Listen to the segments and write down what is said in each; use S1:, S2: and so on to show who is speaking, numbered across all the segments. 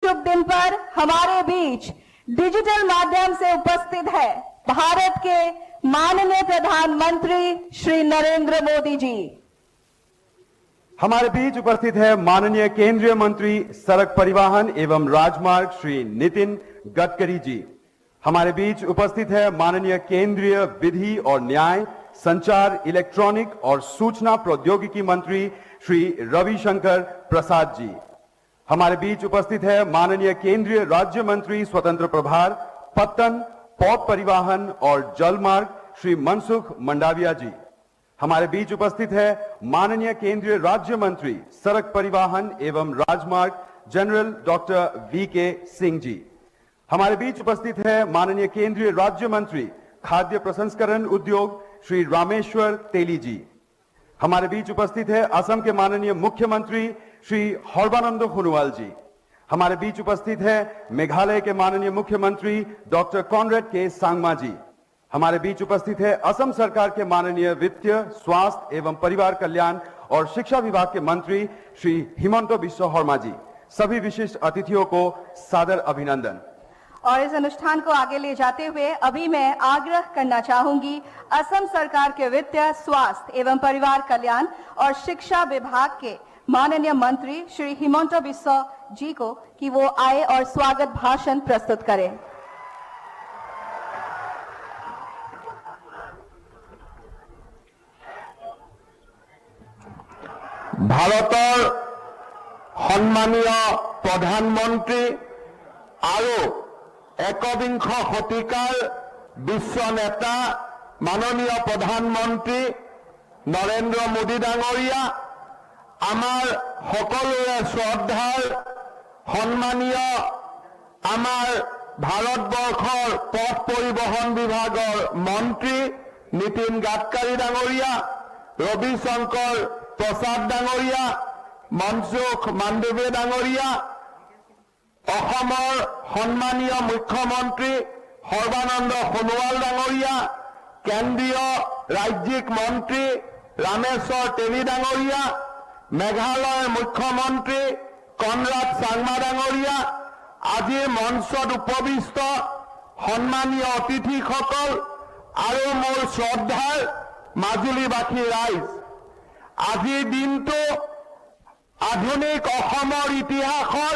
S1: शुभ दिन पर हमारे बीच डिजिटल माध्यम से उपस्थित है भारत के माननीय प्रधानमंत्री श्री नरेंद्र मोदी जी।
S2: हमारे बीच उपस्थित है माननीय केंद्रीय मंत्री सड़क परिवहन एवं राजमार्ग श्री नितिन गडकरी जी। हमारे बीच उपस्थित है माननीय केंद्रीय विधि और न्याय, संचार, इलेक्ट्रॉनिक और सूचना प्रौद्योगिकी मंत्री श्री रविशंकर प्रसाद जी। हमारे बीच उपस्थित है माननीय केंद्रीय राज्य मंत्री स्वतंत्र प्रभार, पत्तन, पौध परिवहन और जलमार्ग श्री मनसुख मंडाविया जी। हमारे बीच उपस्थित है माननीय केंद्रीय राज्य मंत्री सड़क परिवहन एवं राजमार्ग general doctor VK Singh ji. हमारे बीच उपस्थित है माननीय केंद्रीय राज्य मंत्री खाद्य प्रसंस्करण उद्योग श्री रामेश्वर तेली जी। हमारे बीच उपस्थित है असम के माननीय मुख्यमंत्री श्री सर्बानंद सोनोवाल जी। हमारे बीच उपस्थित है मेघालय के माननीय मुख्यमंत्री डॉक्टर कॉनरेड के सांगमा जी। हमारे बीच उपस्थित है असम सरकार के माननीय वित्त, स्वास्थ्य एवं परिवार कल्याण और शिक्षा विभाग के मंत्री श्री हिमंत बिश्व शर्मा जी। सभी विशिष्ट अतिथियों को सादर अभिनंदन।
S1: और इस अनुष्ठान को आगे ले जाते हुए अभी मैं आग्रह करना चाहूंगी असम सरकार के वित्त, स्वास्थ्य एवं परिवार कल्याण और शिक्षा विभाग के माननीय मंत्री श्री हिमंत बिश्व जी को कि वो आए और स्वागत भाषण प्रस्तुत करें।
S3: भारतर सम्मानीय प्रधानमंत्री और एकविंश शतिकार विश्व नेता माननीय प्रधानमंत्री नरेंद्र मोदी डांगरिया, आमार सकलोरे श्रद्धार सम्मानीय आमार भारतवर्षर पथ परिवहन विभागर मंत्री नितिन गडकरी डांगरिया, रविशंकर प्रसाद डांगरिया, मनसुख मांडविया डांगरिया, অসমৰ সম্মানীয় মুখ্যমন্ত্ৰী সৰ্বানন্দ সোণোৱাল ডাঙৰীয়া, কেন্দ্ৰীয় ৰাজ্যিক মন্ত্ৰী ৰামেশ্বৰ তেলী ডাঙৰীয়া, মেঘালয়ৰ মুখ্যমন্ত্ৰী কনৰাড চাংমা ডাঙৰীয়া, আজিৰ মঞ্চত উপবিষ্ট সম্মানীয় অতিথিসকল আৰু মোৰ শ্ৰদ্ধাৰ মাজুলীবাসী ৰাইজ, আজিৰ দিনটো আধুনিক অসমৰ ইতিহাসৰ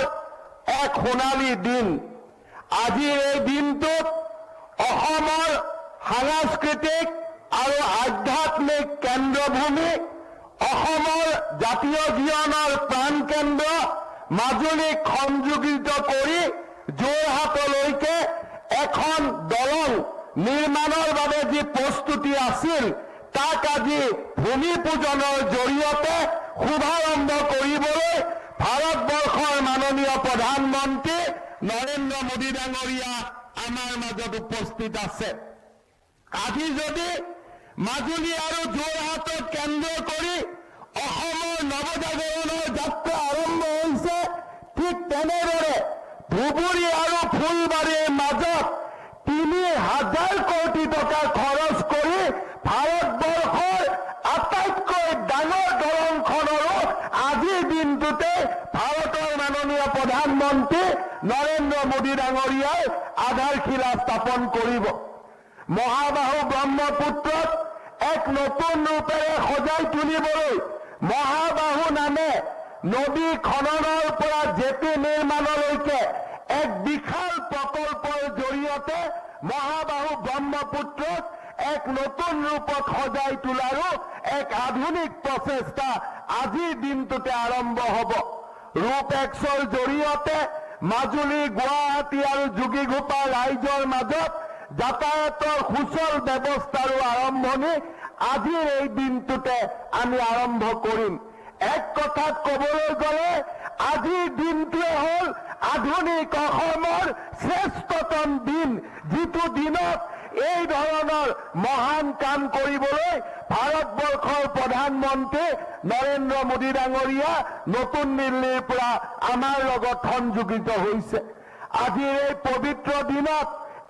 S3: এক সোণালী দিন। আজিৰ এই দিনটোত অসমৰ সাংস্কৃতিক আৰু আধ্যাত্মিক কেন্দ্ৰভূমি, অসমৰ জাতীয় জীৱনৰ প্ৰাণকেন্দ্ৰ মাজুলীক সংযোজিত কৰি যোৰহাটলৈকে এখন দলং নিৰ্মাণৰ বাবে যি প্ৰস্তুতি আছিল তাক আজি ভূমি পূজনৰ জৰিয়তে শুভাৰম্ভ কৰিবলৈ ভাৰতবৰ্ষৰ মাননীয় প্ৰধানমন্ত্ৰী নৰেন্দ্ৰ মোদী ডাঙৰীয়া আমাৰ মাজত উপস্থিত আছে। আজি যদি মাজুলী আৰু যোৰহাটক কেন্দ্ৰ কৰি অসমৰ নৱজাগৰণৰ যাত্ৰা আৰম্ভ হৈছে, ঠিক তেনেদৰে ধুবুৰী আৰু ফুলবাৰীৰ মাজত ৩,০০০ কোটি টকা খৰচ কৰি ভাৰতবৰ্ষৰ আটাইতকৈ ডাঙৰ দলংখনৰো আজিৰ দিনটোতে ভাৰতৰ মাননীয় প্ৰধানমন্ত্ৰী নৰেন্দ্ৰ মোদী ডাঙৰীয়াই আধাৰশিলা স্থাপন কৰিব। মহাবাহু ব্ৰহ্মপুত্ৰক এক নতুন ৰূপেৰে সজাই তুলিবলৈ মহাবাহু নামে নদী খননৰ পৰা জেটি নিৰ্মাণলৈকে এক বিশাল প্ৰকল্পৰ জৰিয়তে মহাবাহু ব্ৰহ্মপুত্ৰক এক নতুন ৰূপত সজাই তোলাৰো এক আধুনিক প্ৰচেষ্টা আজিৰ দিনটোতে আৰম্ভ হ'ব। ৰূপ এক্সৰ জৰিয়তে মাজুলী, গুৱাহাটী আৰু যোগীঘোপা ৰাইজৰ মাজত যাতায়াতৰ সুচল ব্যৱস্থাৰো আৰম্ভণি আজিৰ এই দিনটোতে আমি আৰম্ভ কৰিম। এক কথাত ক'বলৈ গ'লে আজিৰ দিনটোৱে হ'ল আধুনিক অসমৰ শ্ৰেষ্ঠতম দিন, যিটো দিনত এই ধৰণৰ মহান কাম কৰিবলৈ ভাৰতবৰ্ষৰ প্ৰধানমন্ত্ৰী নৰেন্দ্ৰ মোদী ডাঙৰীয়া নতুন দিল্লীৰ পৰা আমাৰ লগত সংযোজিত হৈছে। আজিৰ এই পবিত্ৰ দিনত,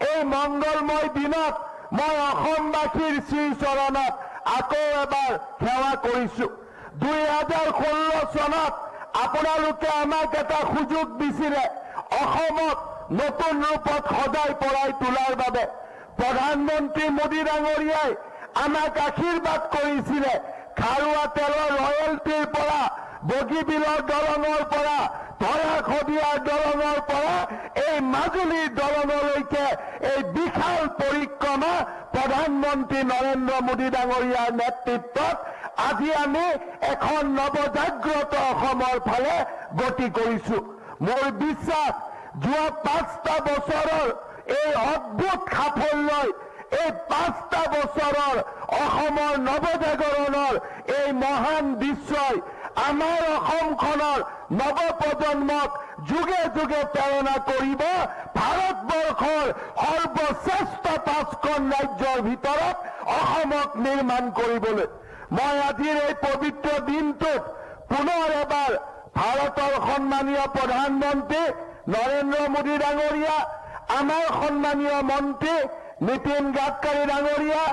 S3: এই মংগলময় দিনত মই অসমবাসীৰ শ্ৰীচৰণত আকৌ এবাৰ সেৱা কৰিছো। 2016 চনত আপোনালোকে আমাক এটা সুযোগ দিছিলে নতুন ৰূপত সজাই পৰাই তোলাৰ বাবে প্ৰধানমন্ত্ৰী মোদী ডাঙৰীয়াই আমাক আশীৰ্বাদ কৰিছিলে। খাৰুৱা তেলৰ ৰয়েলটিৰ পৰা, বগীবিলৰ দলঙৰ পৰা, ধৰাশদিয়াৰ দলঙৰ পৰা এই মাজুলীৰ দলঙলৈকে এই বিশাল পৰিক্ৰমা প্ৰধানমন্ত্ৰী নৰেন্দ্ৰ মোদী ডাঙৰীয়াৰ নেতৃত্বত আজি আমি এখন নৱজাগ্ৰত অসমৰ ফালে গতি কৰিছো। মোৰ বিশ্বাস যোৱা 5টা বছৰৰ এই অদ্ভুত সাফল্যই, এই 5টা বছৰৰ অসমৰ নৱজাগৰণৰ এই মহান দৃশ্যই আমাৰ অসমখনৰ নৱপ্ৰজন্মক যুগে যুগে প্ৰেৰণা কৰিব ভাৰতবৰ্ষৰ সৰ্বশ্ৰেষ্ঠ 5খন ৰাজ্যৰ ভিতৰত অসমক নিৰ্মাণ কৰিবলৈ। মই আজিৰ এই পবিত্ৰ দিনটোত পুনৰ এবাৰ ভাৰতৰ সন্মানীয় প্ৰধানমন্ত্ৰী নৰেন্দ্ৰ মোদী ডাঙৰীয়া, আমাৰ সন্মানীয় মন্ত্ৰী নীতিন গাডকাৰী ডাঙৰীয়া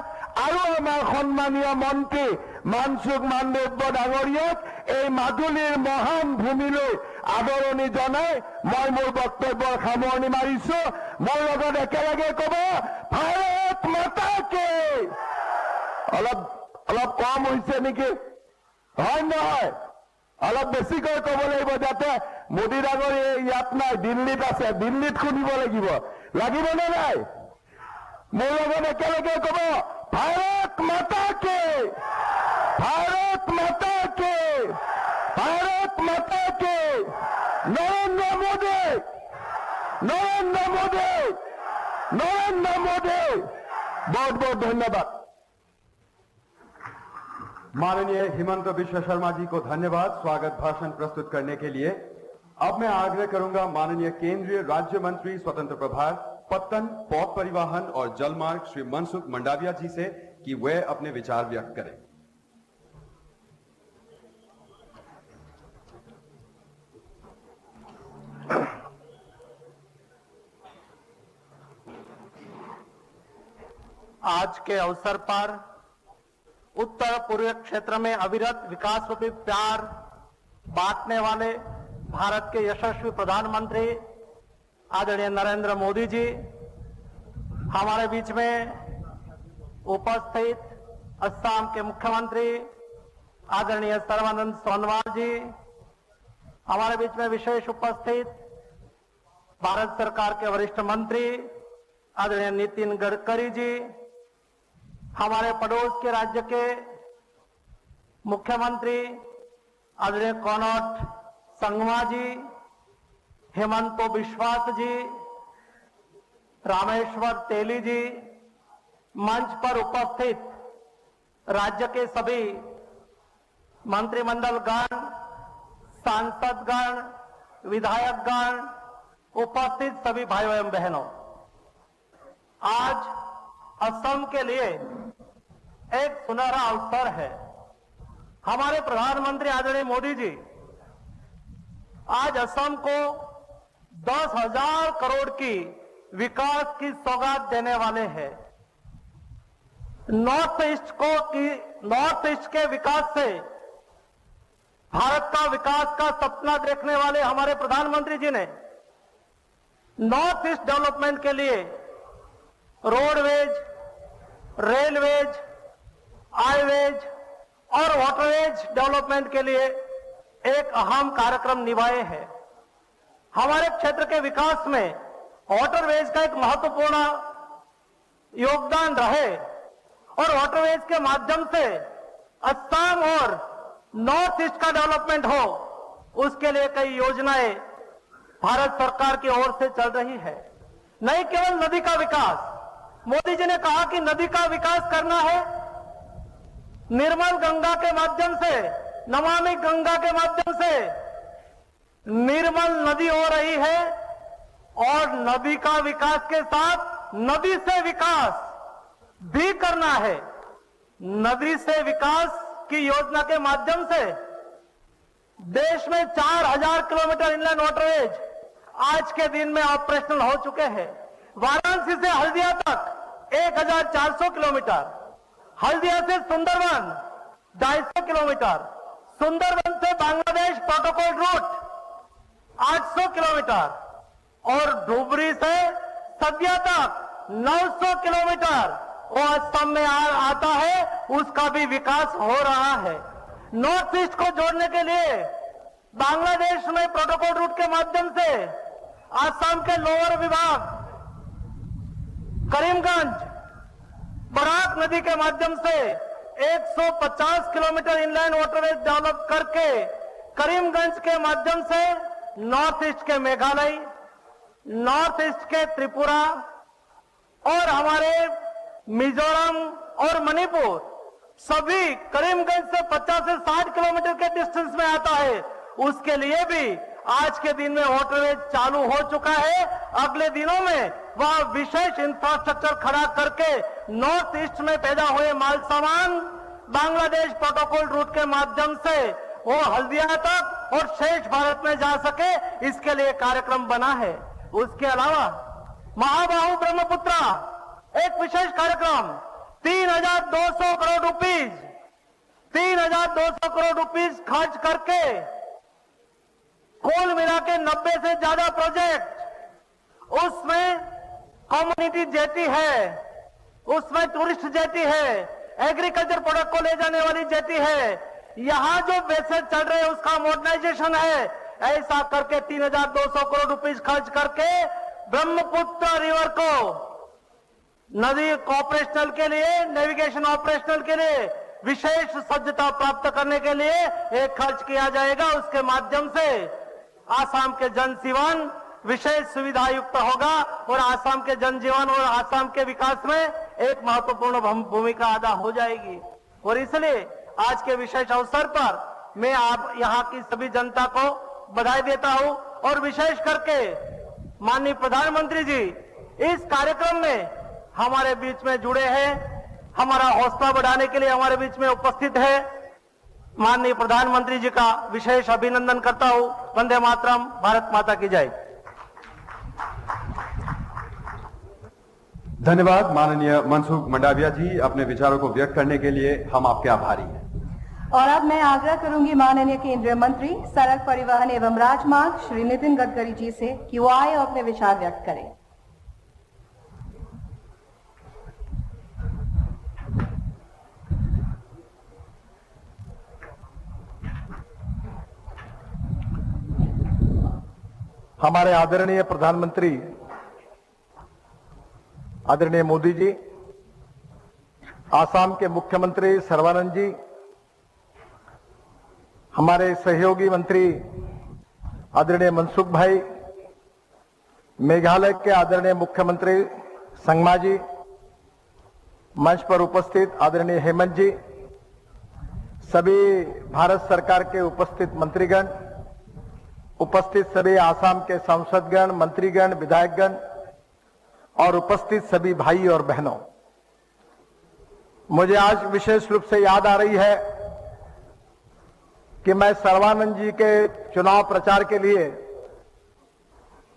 S3: আৰু আমাৰ সন্মানীয় মন্ত্ৰী মনসুখ মাণ্ডব্য ডাঙৰীয়াক এই মাজুলীৰ মহান ভূমিলৈ আদৰণি জনাই মই মোৰ বক্তব্যৰ সামৰণি মাৰিছো। মোৰ লগত একেলগে ক'ব, ভাৰত মাতা কি। অলপ কম হৈছে নেকি? হয় নহয়? অলপ বেছিকৈ ক'ব লাগিব, যাতে মোদী ডাঙৰীয়া ইয়াত নাই, দিল্লীত আছে, দিল্লীত শুনিব লাগিব। লাগিবনে নাই? মোৰ লগত একেলগে ক'ব, ভাৰত মাতা কি, ভাৰত মাতা কি, ভাৰত মাতা কি। নৰেন্দ্ৰ মোদী, নৰেন্দ্ৰ মোদী, নরেন্দ্র মোদী। बहुत बहुत धन्यवाद।
S2: माननीय हिमंत बिश्व शर्मा जी को धन्यवाद स्वागत भाषण प्रस्तुत करने के लिए। अब मैं आग्रह करूंगा माननीय केंद्रीय राज्य मंत्री स्वतंत्र प्रभार पत्तन, पौध परिवहन और जलमार्ग श्री मनसुख मंडाविया जी से कि वे अपने विचार व्यक्त करें।
S4: आज के अवसर पर उत्तर पूर्वी क्षेत्र में अविरत विकास रूपी प्यार बांटने वाले भारत के यशस्वी प्रधानमंत्री आदरणीय नरेंद्र मोदी जी हमारे बीच में उपस्थित, असम के मुख्यमंत्री आदरणीय सर्बानंद सोनोवाल जी, हमारे बीच में विशेष उपस्थित भारत सरकार के वरिष्ठ मंत्री आदरणीय नितिन गडकरी जी, हमारे पड़ोस के राज्य के मुख्यमंत्री आदरणीय कनॉट संगमा जी, हेमंतो बिश्वास जी, रामेश्वर तेली जी, मंच पर उपस्थित राज्य के सभी मंत्रिमंडल गण, सांसदगण, विधायकगण, उपस्थित सभी भाइयों एवं बहनों, आज असम के लिए एक सुनहरा अवसर है। हमारे प्रधानमंत्री आदरणीय मोदी जी आज असम को 10,000 करोड़ की विकास की सौगात देने वाले हैं। नॉर्थ ईस्ट के विकास से भारत का विकास का सपना देखने वाले हमारे प्रधानमंत्री जी ने नॉर्थ ईस्ट डेवलपमेंट के लिए रोडवेज, रेलवेज, हाईवेज और वाटरवेज डेवलपमेंट के लिए एक अहम कार्यक्रम निभाए हैं। हमारे क्षेत्र के विकास में वाटरवेज का एक महत्वपूर्ण योगदान रहे और वाटरवेज के माध्यम से असम और नॉर्थ ईस्ट का डेवलपमेंट हो, उसके लिए कई योजनाएं भारत सरकार की ओर से चल रही है। नहीं केवल नदी का विकास, मोदी जी ने कहा कि नदी का विकास करना है, निर्मल गंगा के माध्यम से, नमामि गंगा के माध्यम से निर्मल नदी हो रही है और नदी का विकास के साथ नदी से विकास भी करना है। नदी से विकास की योजना के माध्यम से देश में 4,000 किलोमीटर इनलैंड वाटरवेज आज के दिन में ऑपरेशनल हो चुके हैं। वाराणसी से हल्दिया तक 1,400 किलोमीटर, हल्दिया से सुंदरवन 250 किलोमीटर, सुंदरवन से बांग्लादेश प्रोटोकॉल रूट 800 किलोमीटर और धुबरी से सदिया तक 900 किलोमीटर वो असम में आता है, उसका भी विकास हो रहा है। नॉर्थ ईस्ट को जोड़ने के लिए बांग्लादेश में प्रोटोकॉल रूट के माध्यम से असम के लोअर विभाग करीमगंज बराक नदी के माध्यम से 150 किलोमीटर इनलाइन वाटरवेज डेवलप करके करीमगंज के माध्यम से नॉर्थ ईस्ट के मेघालय, नॉर्थ ईस्ट के त्रिपुरा और हमारे मिजोरम और मणिपुर सभी करीमगंज से 50 से 60 किलोमीटर के डिस्टेंस में आता है। उसके लिए भी आज के दिन में वाटरवेज चालू हो चुका है। अगले दिनों में वह विशेष इंफ्रास्ट्रक्चर खड़ा करके नॉर्थ ईस्ट में पैदा हुए माल सामान बांग्लादेश प्रोटोकॉल रूट के माध्यम से वो हल्दिया तक और शेष भारत में जा सके, इसके लिए कार्यक्रम बना है। उसके अलावा महाबाहु ब्रह्मपुत्रा एक विशेष कार्यक्रम 3,200 करोड़ रुपीज 3,200 करोड़ रुपीज खर्च करके कुल मिला के 90 से ज्यादा प्रोजेक्ट, उसमें कम्युनिटी जेटी है, उसमें टूरिस्ट जेटी है, एग्रीकल्चर प्रोडक्ट को ले जाने वाली जेटी है, यहां जो बेसेस चल रहे हैं उसका मॉडर्नाइजेशन है। ऐसा करके 3,200 करोड़ रुपीज खर्च करके ब्रह्मपुत्र रिवर को नदी ऑपरेशनल के लिए, नेविगेशन ऑपरेशनल के लिए विशेष सज्जता प्राप्त करने के लिए एक खर्च किया जाएगा। उसके माध्यम से आसाम के जनजीवन विशेष सुविधा युक्त होगा और आसाम के जनजीवन और आसाम के विकास में एक महत्वपूर्ण भूमिका अदा हो जाएगी। और इसलिए आज के विशेष अवसर पर मैं आप यहाँ की सभी जनता को बधाई देता हूँ और विशेष करके माननीय प्रधानमंत्री जी इस कार्यक्रम में हमारे बीच में जुड़े हैं, हमारा हौसला बढ़ाने के लिए हमारे बीच में उपस्थित है। माननीय प्रधानमंत्री जी का विशेष अभिनंदन करता हूं। वंदे मातरम, भारत माता की जय।
S2: धन्यवाद माननीय मनसुख मंडाविया जी, अपने विचारों को व्यक्त करने के लिए हम आपके आभारी हैं।
S1: और अब मैं आग्रह करूंगी माननीय केंद्रीय मंत्री सड़क परिवहन एवं राजमार्ग श्री नितिन गडकरी जी से कि वो आए और अपने विचार व्यक्त करें।
S3: हमारे आदरणीय प्रधानमंत्री आदरणीय मोदी जी, आसाम के मुख्यमंत्री सर्बानंद जी, हमारे सहयोगी मंत्री आदरणीय मनसुख भाई, मेघालय के आदरणीय मुख्यमंत्री संगमा जी, मंच पर उपस्थित आदरणीय हेमंत जी, सभी भारत सरकार के उपस्थित मंत्रीगण, उपस्थित सभी आसाम के सांसदगण, मंत्रीगण, विधायकगण और उपस्थित सभी भाई और बहनों, मुझे आज विशेष रूप से याद आ रही है कि मैं सर्बानंद जी के चुनाव प्रचार के लिए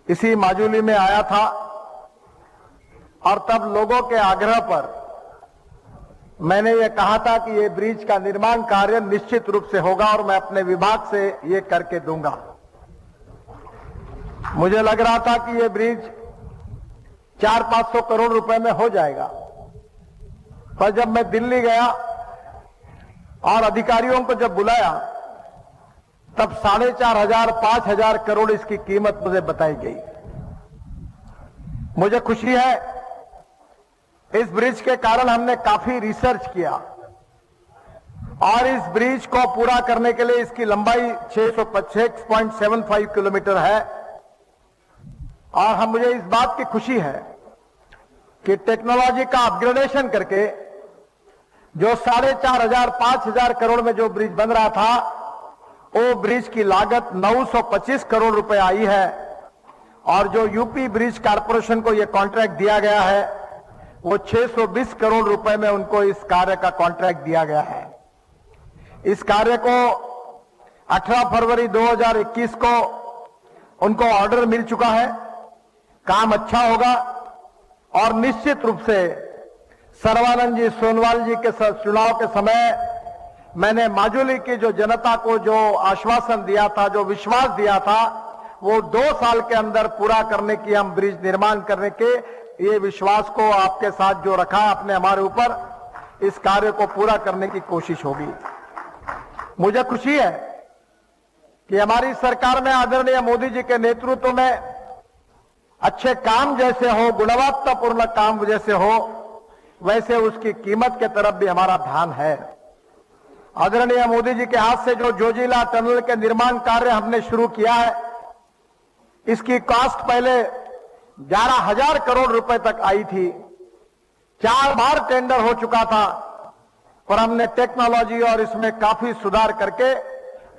S3: इसी माजुली में आया था और तब लोगों के आग्रह पर मैंने ये कहा था कि ये ब्रिज का निर्माण कार्य निश्चित रूप से होगा और मैं अपने विभाग से ये करके दूंगा। मुझे लग रहा था कि ये ब्रिज 400-500 करोड़ रुपए में हो जाएगा, पर जब मैं दिल्ली गया और अधिकारियों को जब बुलाया तब 4,500-5,000 करोड़ इसकी कीमत मुझे बताई गई। मुझे खुशी है, इस ब्रिज के कारण हमने काफी रिसर्च किया और इस ब्रिज को पूरा करने के लिए इसकी लंबाई 6.75 किलोमीटर है और मुझे इस बात की खुशी है कि टेक्नोलॉजी का अपग्रेडेशन करके जो 4,500-5,000 करोड़ में जो ब्रिज बन रहा था, वो ब्रिज की लागत 925 करोड़ रुपए आई है और जो यूपी ब्रिज कारपोरेशन को यह कॉन्ट्रैक्ट दिया गया है वो 620 करोड़ रुपए में उनको इस कार्य का कॉन्ट्रैक्ट दिया गया है। इस कार्य को 18 फरवरी 2021 को उनको ऑर्डर मिल चुका है। काम अच्छा होगा और निश्चित रूप से सर्बानंद जी सोनवाल जी के चुनाव के समय मैंने माजुली की जो जनता को जो आश्वासन दिया था, जो विश्वास दिया था,
S4: वो 2 साल के अंदर पूरा करने की, हम ब्रिज निर्माण करने के ये विश्वास को आपके साथ जो रखा आपने हमारे ऊपर, इस कार्य को पूरा करने की कोशिश होगी। मुझे खुशी है कि हमारी सरकार में आदरणीय मोदी जी के नेतृत्व में अच्छे काम जैसे हो, गुणवत्तापूर्ण काम जैसे हो, वैसे उसकी कीमत के तरफ भी हमारा ध्यान है। आदरणीय मोदी जी के हाथ से जो जोजिला टनल के निर्माण कार्य हमने शुरू किया है, इसकी कॉस्ट पहले 11,000 करोड़ रुपए तक आई थी। 4 बार टेंडर हो चुका था, पर हमने टेक्नोलॉजी और इसमें काफी सुधार करके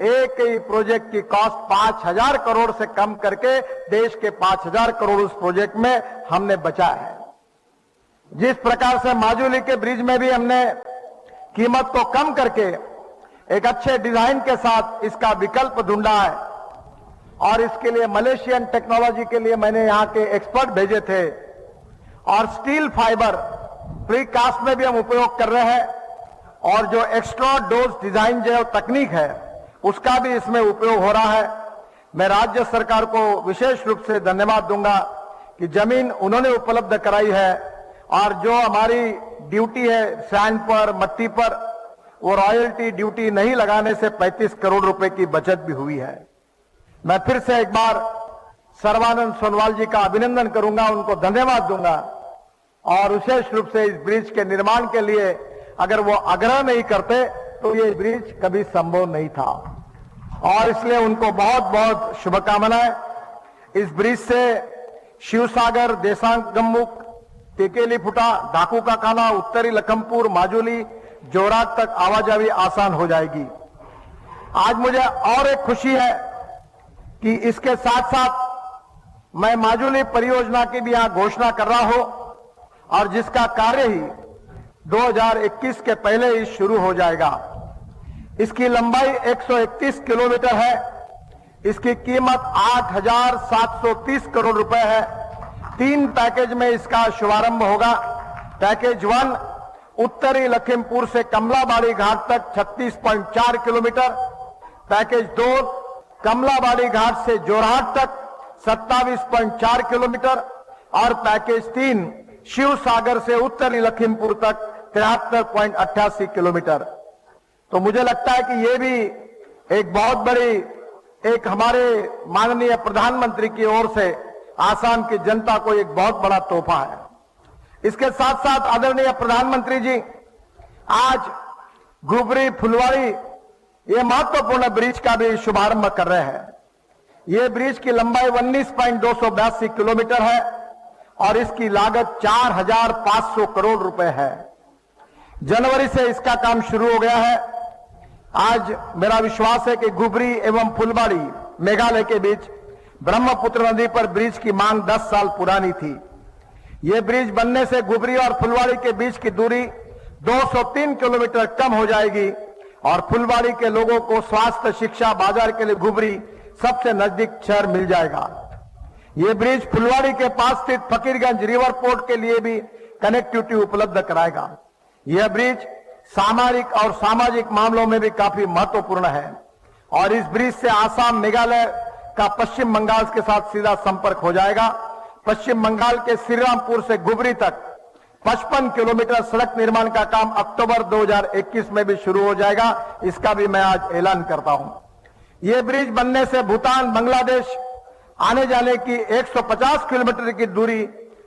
S4: एक ही प्रोजेक्ट की कॉस्ट 5,000 करोड़ से कम करके देश के 5,000 करोड़ उस प्रोजेक्ट में हमने बचाया है। जिस प्रकार से माजुली के ब्रिज में भी हमने कीमत को कम करके एक अच्छे डिजाइन के साथ इसका विकल्प ढूंढा है, और इसके लिए मलेशियन टेक्नोलॉजी के लिए मैंने यहां के एक्सपर्ट भेजे थे, और स्टील फाइबर प्रीकास्ट में भी हम उपयोग कर रहे हैं, और जो एक्स्ट्रा डोज डिजाइन जो तकनीक है उसका भी इसमें उपयोग हो रहा है। मैं राज्य सरकार को विशेष रूप से धन्यवाद दूंगा कि जमीन उन्होंने उपलब्ध कराई है, और जो हमारी ड्यूटी है सैंड पर, मट्टी पर, वो रॉयल्टी ड्यूटी नहीं लगाने से 35 करोड़ रुपए की बचत भी हुई है। मैं फिर से एक बार सर्बानंद सोनवाल जी का अभिनंदन करूंगा, उनको धन्यवाद दूंगा, और विशेष रूप से इस ब्रिज के निर्माण के लिए अगर वो आग्रह नहीं करते तो ये ब्रिज कभी संभव नहीं था, और इसलिए उनको बहुत बहुत शुभकामनाएं। इस ब्रिज से शिवसागर, देसांगमुख, टेकेली फुटा, डाकू का खाना, उत्तरी लखनपुर, माजुली, जोराट तक आवाजाही आसान हो जाएगी। आज मुझे और एक खुशी है कि इसके साथ साथ मैं माजुली परियोजना की भी यहां घोषणा कर रहा हूं, और जिसका कार्य ही 2021 के पहले ही शुरू हो जाएगा। इसकी लंबाई 131 किलोमीटर है, इसकी कीमत 8,730 करोड़ रुपए है। 3 पैकेज में इसका शुभारंभ होगा। पैकेज 1 उत्तरी लखीमपुर से कमलाबाड़ी घाट तक 36.4 किलोमीटर, पैकेज 2 कमलाबाड़ी घाट से जोरहाट तक 27.4 किलोमीटर, और पैकेज 3 शिव सागर से उत्तरी लखीमपुर तक 73.88 किलोमीटर। तो मुझे लगता है कि ये भी एक बहुत बड़ी, एक हमारे माननीय प्रधानमंत्री की ओर से आसाम की जनता को एक बहुत बड़ा तोहफा है। इसके साथ साथ आदरणीय प्रधानमंत्री जी आज गुबरी फुलवाड़ी ये महत्वपूर्ण ब्रिज का भी शुभारंभ कर रहे हैं। ये ब्रिज की लंबाई 19.282 किलोमीटर है, और इसकी लागत 4,500 करोड़ रुपए है। जनवरी से इसका काम शुरू हो गया है। आज मेरा विश्वास है कि गुबरी एवं फुलवाड़ी मेघालय के बीच ब्रह्मपुत्र नदी पर ब्रिज की मांग 10 साल पुरानी थी। यह ब्रिज बनने से गुबरी और फुलवाड़ी के बीच की दूरी 203 किलोमीटर कम हो जाएगी, और फुलवाड़ी के लोगों को स्वास्थ्य, शिक्षा, बाजार के लिए गुबरी सबसे नजदीक शहर मिल जाएगा। यह ब्रिज फुलवाड़ी के पास स्थित फकीरगंज रिवर पोर्ट के लिए भी कनेक्टिविटी उपलब्ध कराएगा। यह ब्रिज सामरिक और सामाजिक मामलों में भी काफी महत्वपूर्ण है, और इस ब्रिज से आसाम, मेघालय का पश्चिम बंगाल के साथ सीधा संपर्क हो जाएगा। पश्चिम बंगाल के श्रीरामपुर से गुबरी तक 55 किलोमीटर सड़क निर्माण का काम अक्टूबर 2021 में भी शुरू हो जाएगा। इसका भी मैं आज ऐलान करता हूं। यह ब्रिज बनने से भूटान, बांग्लादेश आने जाने की 150 किलोमीटर की दूरी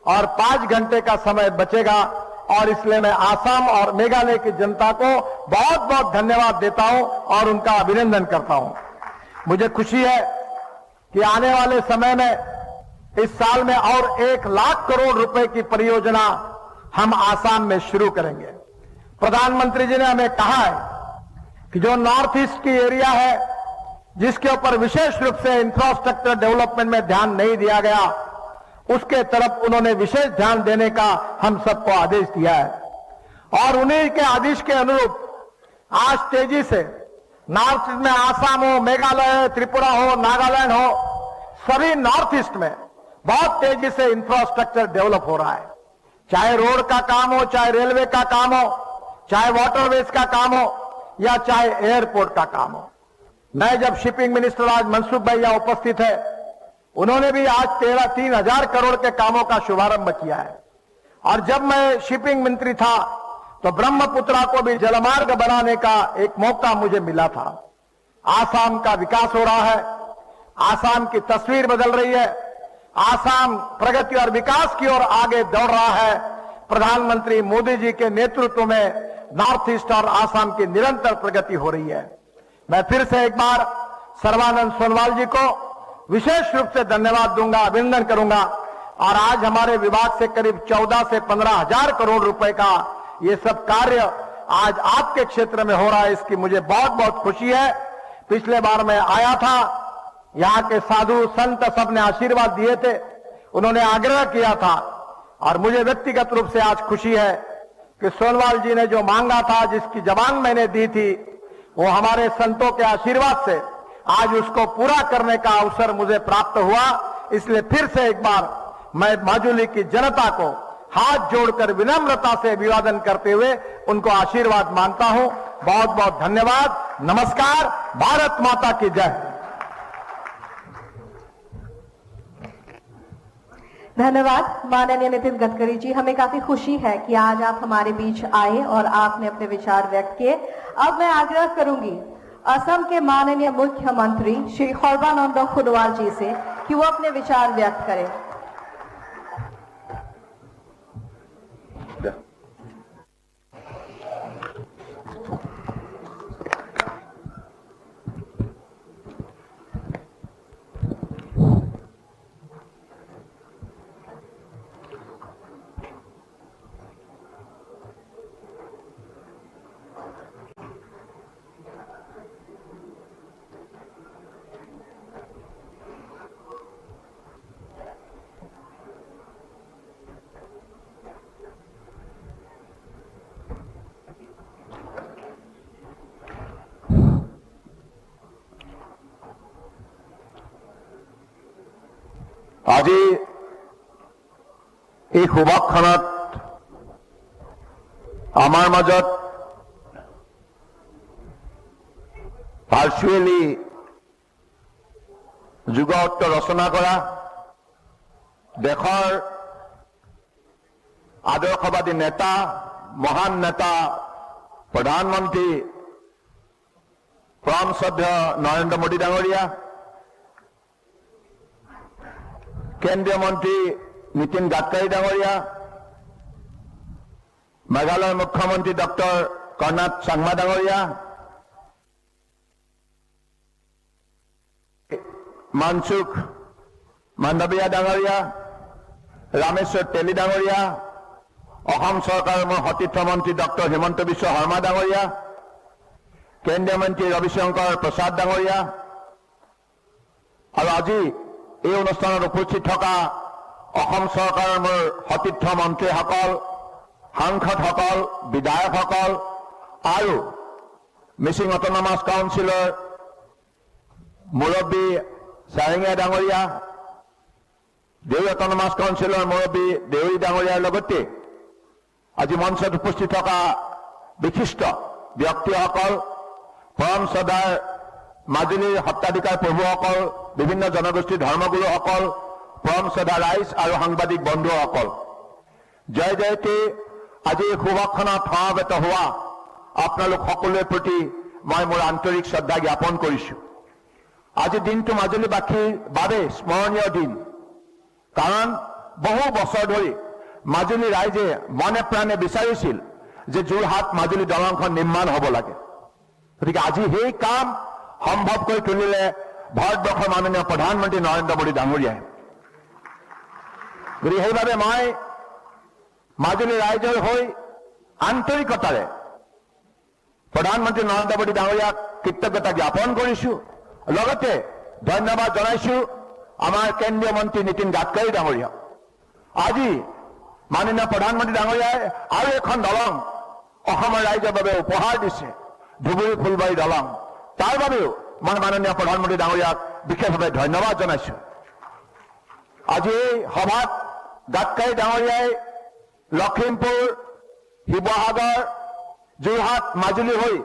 S4: और 5 घंटे का समय बचेगा, और इसलिए मैं आसाम और मेघालय की जनता को बहुत बहुत धन्यवाद देता हूं और उनका अभिनंदन करता हूं। मुझे खुशी है कि आने वाले समय में इस साल में और 1 लाख करोड़ रुपए की परियोजना हम आसाम में शुरू करेंगे। प्रधानमंत्री जी ने हमें कहा है कि जो नॉर्थ ईस्ट की एरिया है, जिसके ऊपर विशेष रूप से इंफ्रास्ट्रक्चर डेवलपमेंट में ध्यान नहीं दिया गया, उसके तरफ उन्होंने विशेष ध्यान देने का हम सबको आदेश दिया है, और उन्हीं के आदेश के अनुरूप आज तेजी से नॉर्थ ईस्ट में आसाम हो, मेघालय, त्रिपुरा हो, नागालैंड हो, सभी नॉर्थ ईस्ट में बहुत तेजी से इंफ्रास्ट्रक्चर डेवलप हो रहा है। चाहे रोड का काम हो, चाहे रेलवे का काम हो, चाहे वाटरवेज का काम हो, या चाहे एयरपोर्ट का काम हो। मैं जब शिपिंग मिनिस्टर आज मनसुख भाई यहां उपस्थित है,
S3: उन्होंने भी आज 3,000 करोड़ के कामों का शुभारंभ किया है। और जब मैं शिपिंग मंत्री था तो ब्रह्मपुत्रा को भी जलमार्ग बनाने का एक मौका मुझे मिला था। आसाम का विकास हो रहा है, आसाम की तस्वीर बदल रही है, आसाम प्रगति और विकास की ओर आगे दौड़ रहा है। प्रधानमंत्री मोदी जी के नेतृत्व में नॉर्थ ईस्ट और आसाम की निरंतर प्रगति हो रही है। मैं फिर से एक बार सर्बानंद सोनोवाल जी को विशेष रूप से धन्यवाद दूंगा, अभिनंदन करूंगा। और आज हमारे विभाग से करीब 14 से 15,000 करोड़ रुपए का ये सब कार्य आज आपके क्षेत्र में हो रहा है, इसकी मुझे बहुत बहुत खुशी है। पिछले बार मैं आया था, यहाँ के साधु संत सबने आशीर्वाद दिए थे, उन्होंने आग्रह किया था और मुझे व्यक्तिगत रूप से आज खुशी है कि सोनोवाल जी ने जो मांगा था, जिसकी जबान मैंने दी थी, वो हमारे संतों के आशीर्वाद से आज उसको पूरा करने का अवसर मुझे प्राप्त हुआ। इसलिए फिर से एक बार मैं माजुली की जनता को हाथ जोड़कर विनम्रता से अभिवादन करते हुए उनको आशीर्वाद मांगता हूं। बहुत बहुत धन्यवाद, नमस्कार, भारत माता की जय।
S1: धन्यवाद माननीय नितिन गडकरी जी, हमें काफी खुशी है कि आज आप हमारे बीच आए और आपने अपने विचार व्यक्त किए। अब मैं आग्रह करूंगी असम के माननीय मुख्यमंत्री श्री सर्बानंद सोनोवाल जी से कि वो अपने विचार व्यक्त करें।
S3: আজি এই সুভাষখনত আমাৰ মাজত ভাৰ্চুৱেলি যুগান্ত ৰচনা কৰা দেশৰ আদৰ্শবাদী নেতা, মহান নেতা, প্ৰধানমন্ত্ৰী পৰম শ্ৰদ্ধেয় নৰেন্দ্ৰ মোদী ডাঙৰীয়া, केंद्रीय मंत्री नितिन गडकरी डांगरिया, मेघालय मुख्यमंत्री डॉक्टर कर्नाड सांगमा डांगरिया, मानसुख मांडविया डांगरिया, रामेश्वर तेली डांगरिया, असम सरकार सतीर्थ मंत्री डॉक्टर हिमंत विश्व शर्मा डांगरिया, केंद्रीय मंत्री रविशंकर प्रसाद डांगरिया और आज এই অনুষ্ঠানত উপস্থিত থকা অসম চৰকাৰৰ মোৰ সতীৰ্থ মন্ত্ৰীসকল, সাংসদসকল, বিধায়কসকল আৰু মিচিং অট'নমাছ কাউন্সিলৰ মুৰব্বী চাৰেঙীয়া ডাঙৰীয়া, দেউৰী অট'নমাছ কাউন্সিলৰ মুৰব্বী দেউৰী ডাঙৰীয়াৰ লগতে আজি মঞ্চত উপস্থিত থকা বিশিষ্ট ব্যক্তিসকল, পৰম শ্ৰদ্ধাৰ মাজুলীৰ সত্ৰাধিকাৰ প্ৰভুসকল, বিভিন্ন জনগোষ্ঠীৰ ধৰ্মগুৰুসকল, পৰম শ্ৰদ্ধা ৰাইজ আৰু সাংবাদিক বন্ধুসকল, জয় জয়তে। আজি এই সুভাষখনত সমাবেত হোৱা আপোনালোক সকলোৰে প্ৰতি মই মোৰ আন্তৰিক শ্ৰদ্ধা জ্ঞাপন কৰিছো। আজি দিনটো মাজুলীবাসীৰ বাবে স্মৰণীয় দিন, কাৰণ বহু বছৰ ধৰি মাজুলী ৰাইজে মনে প্ৰাণে বিচাৰিছিল যে যোৰহাট মাজুলী দলংখন নিৰ্মাণ হ'ব লাগে। গতিকে আজি সেই কাম সম্ভৱ কৰি তুলিলে ভাৰতবৰ্ষৰ মাননীয় প্ৰধানমন্ত্ৰী নৰেন্দ্ৰ মোদী ডাঙৰীয়াই। গতিকে সেইবাবে মই মাজুলী ৰাইজৰ হৈ আন্তৰিকতাৰে প্ৰধানমন্ত্ৰী নৰেন্দ্ৰ মোদী ডাঙৰীয়াক কৃতজ্ঞতা জ্ঞাপন কৰিছো। লগতে ধন্যবাদ জনাইছো আমাৰ কেন্দ্ৰীয় মন্ত্ৰী নীতিন গাডকাৰী ডাঙৰীয়াক। আজি মাননীয় প্ৰধানমন্ত্ৰী ডাঙৰীয়াই আৰু এখন দলং অসমৰ ৰাইজৰ বাবে উপহাৰ দিছে, ধুবুৰী ফুলবাৰী দলং। তাৰ বাবেও মই মাননীয় প্ৰধানমন্ত্ৰী ডাঙৰীয়াক বিশেষভাৱে ধন্যবাদ জনাইছো। আজি এই সভাত গাডকাৰী ডাঙৰীয়াই লখিমপুৰ, শিৱসাগৰ, যোৰহাট, মাজুলী হৈ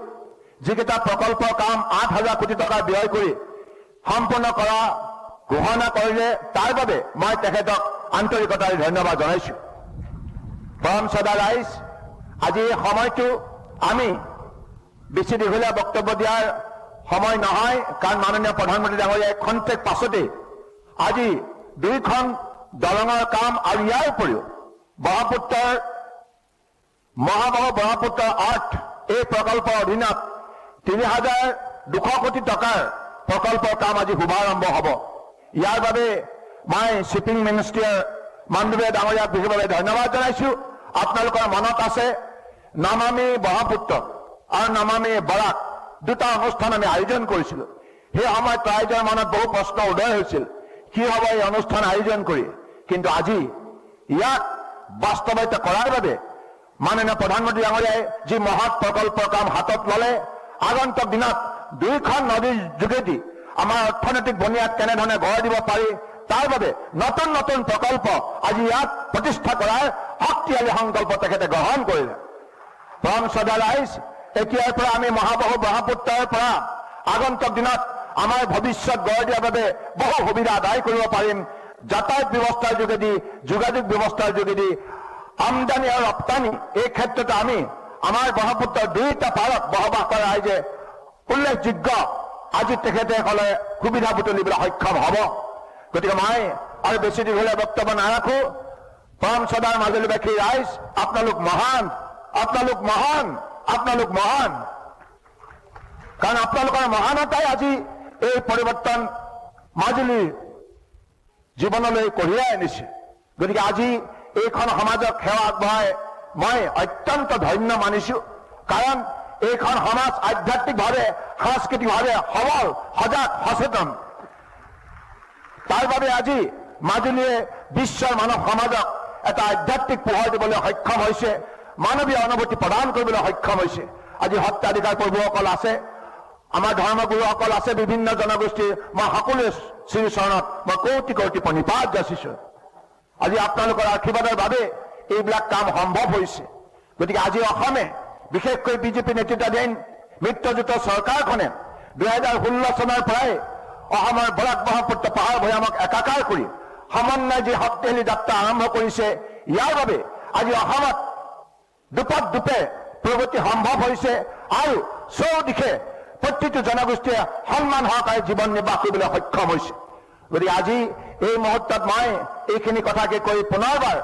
S3: যিকেইটা প্ৰকল্পৰ কাম 8,000 কোটি টকা ব্যয় কৰি সম্পূৰ্ণ কৰা ঘোষণা কৰিলে তাৰ বাবে মই তেখেতক আন্তৰিকতাৰে ধন্যবাদ জনাইছো। পৰম শ্ৰদ্ধা ৰাইজ, আজি সময়টো আমি বেছি দীঘলীয়া বক্তব্য দিয়াৰ সময় নহয়, কাৰণ মাননীয় প্ৰধানমন্ত্ৰী ডাঙৰীয়াই খন্তেক পাছতে আজি দুইখন দলঙৰ কাম আৰু ইয়াৰ উপৰিও ব্ৰহ্মপুত্ৰৰ মহাবাহু ব্ৰহ্মপুত্ৰ 8 এই প্ৰকল্পৰ অধীনত ৩,২০০ কোটি টকাৰ প্ৰকল্পৰ কাম আজি শুভাৰম্ভ হ'ব। ইয়াৰ বাবে মই শ্বিপিং মিনিষ্ট্ৰীৰ মাননীয় ডাঙৰীয়াক বিশেষভাৱে ধন্যবাদ জনাইছো। আপোনালোকৰ মনত আছে নমামি ব্ৰহ্মপুত্ৰ আৰু নমামি বৰাক দুটা অনুষ্ঠান আমি আয়োজন কৰিছিলো। সেই সময়ত ৰাইজৰ মনত বহু প্ৰশ্ন উদয় হৈছিল, কি হ'ব এই অনুষ্ঠান আয়োজন কৰি। কিন্তু আজি ইয়াক বাস্তৱায়িত কৰাৰ বাবে মাননীয় প্ৰধানমন্ত্ৰী ডাঙৰীয়াই যি মহৎ প্ৰকল্পৰ কাম হাতত ল'লে, আগন্তুক দিনত দুইখন নদীৰ যোগেদি আমাৰ অৰ্থনৈতিক বুনিয়াদ কেনেধৰণে গঢ় দিব পাৰি তাৰ বাবে নতুন নতুন প্ৰকল্প আজি ইয়াত প্ৰতিষ্ঠা কৰাৰ শক্তিশালী সংকল্প তেখেতে গ্ৰহণ কৰিলে। পৰম শ্ৰদ্ধা ৰাইজ, এতিয়াৰ পৰা আমি মহাবাহু ব্ৰহ্মপুত্ৰৰ পৰা আগন্তুক দিনত আমাৰ ভৱিষ্যত গঢ় দিয়াৰ বাবে বহু সুবিধা আদায় কৰিব পাৰিম। যাতায়াত ব্যৱস্থাৰ যোগেদি, যোগাযোগ ব্যৱস্থাৰ যোগেদি, আমদানি আৰু ৰপ্তানি, এই ক্ষেত্ৰতে আমি আমাৰ ব্ৰহ্মপুত্ৰৰ দুয়োটা পাৰত বসবাস কৰা ৰাইজে উল্লেখযোগ্য আজি তেখেতসকলে সুবিধা বুটলিবলৈ সক্ষম হ'ব। গতিকে মই আৰু বেছি দীঘলীয়া বক্তব্য নাৰাখো। পৰম শ্ৰদ্ধাৰ মাজুলীবাসী ৰাইজ, আপোনালোক মহান, আপোনালোক মহান, আপোনালোক মহান, কাৰণ আপোনালোকৰ মহানতাই আজি এই পৰিৱৰ্তন মাজুলীৰ জীৱনলৈ কঢ়িয়াই আনিছে। গতিকে আজি এইখন সমাজক সেৱা আগবঢ়াই মই অত্যন্ত ধন্য মানিছো, কাৰণ এইখন সমাজ আধ্যাত্মিকভাৱে, সাংস্কৃতিকভাৱে সবল, সজাগ, সচেতন। তাৰ বাবে আজি মাজুলীয়ে বিশ্বৰ মানৱ সমাজক এটা আধ্যাত্মিক পোহৰ দিবলৈ সক্ষম হৈছে, মানৱীয় অনুভূতি প্ৰদান কৰিবলৈ সক্ষম হৈছে। আজি সত্ৰাধিকাৰ প্ৰভুসকল আছে, আমাৰ ধৰ্মগুৰুসকল আছে, বিভিন্ন জনগোষ্ঠীৰ, মই সকলোৱে শ্ৰীচৰণত মই কোটি কোটি প্ৰণিপাত যাচিছো। আজি আপোনালোকৰ আশীৰ্বাদৰ বাবে এইবিলাক কাম সম্ভৱ হৈছে। গতিকে আজি অসমে, বিশেষকৈ বিজেপি নেতৃত্বাধীন মিত্ৰজোঁটৰ চৰকাৰখনে 2016 চনৰ পৰাই অসমৰ বৰাক ব্ৰহ্মপুত্ৰ পাহাৰ ভৈয়ামক একাকাৰ কৰি সমন্বয় যি শক্তিশালী যাত্ৰা আৰম্ভ কৰিছে, ইয়াৰ বাবে আজি অসমত দুপদ দুপে প্ৰগতি সম্ভৱ হৈছে আৰু চৌদিশে প্ৰতিটো জনগোষ্ঠীয়ে সন্মান সহকাৰে জীৱন নিৰ্বাহ কৰিবলৈ সক্ষম হৈছে। গতিকে আজি এই মুহূৰ্তত মই এইখিনি কথাকে কৈ পুনৰবাৰ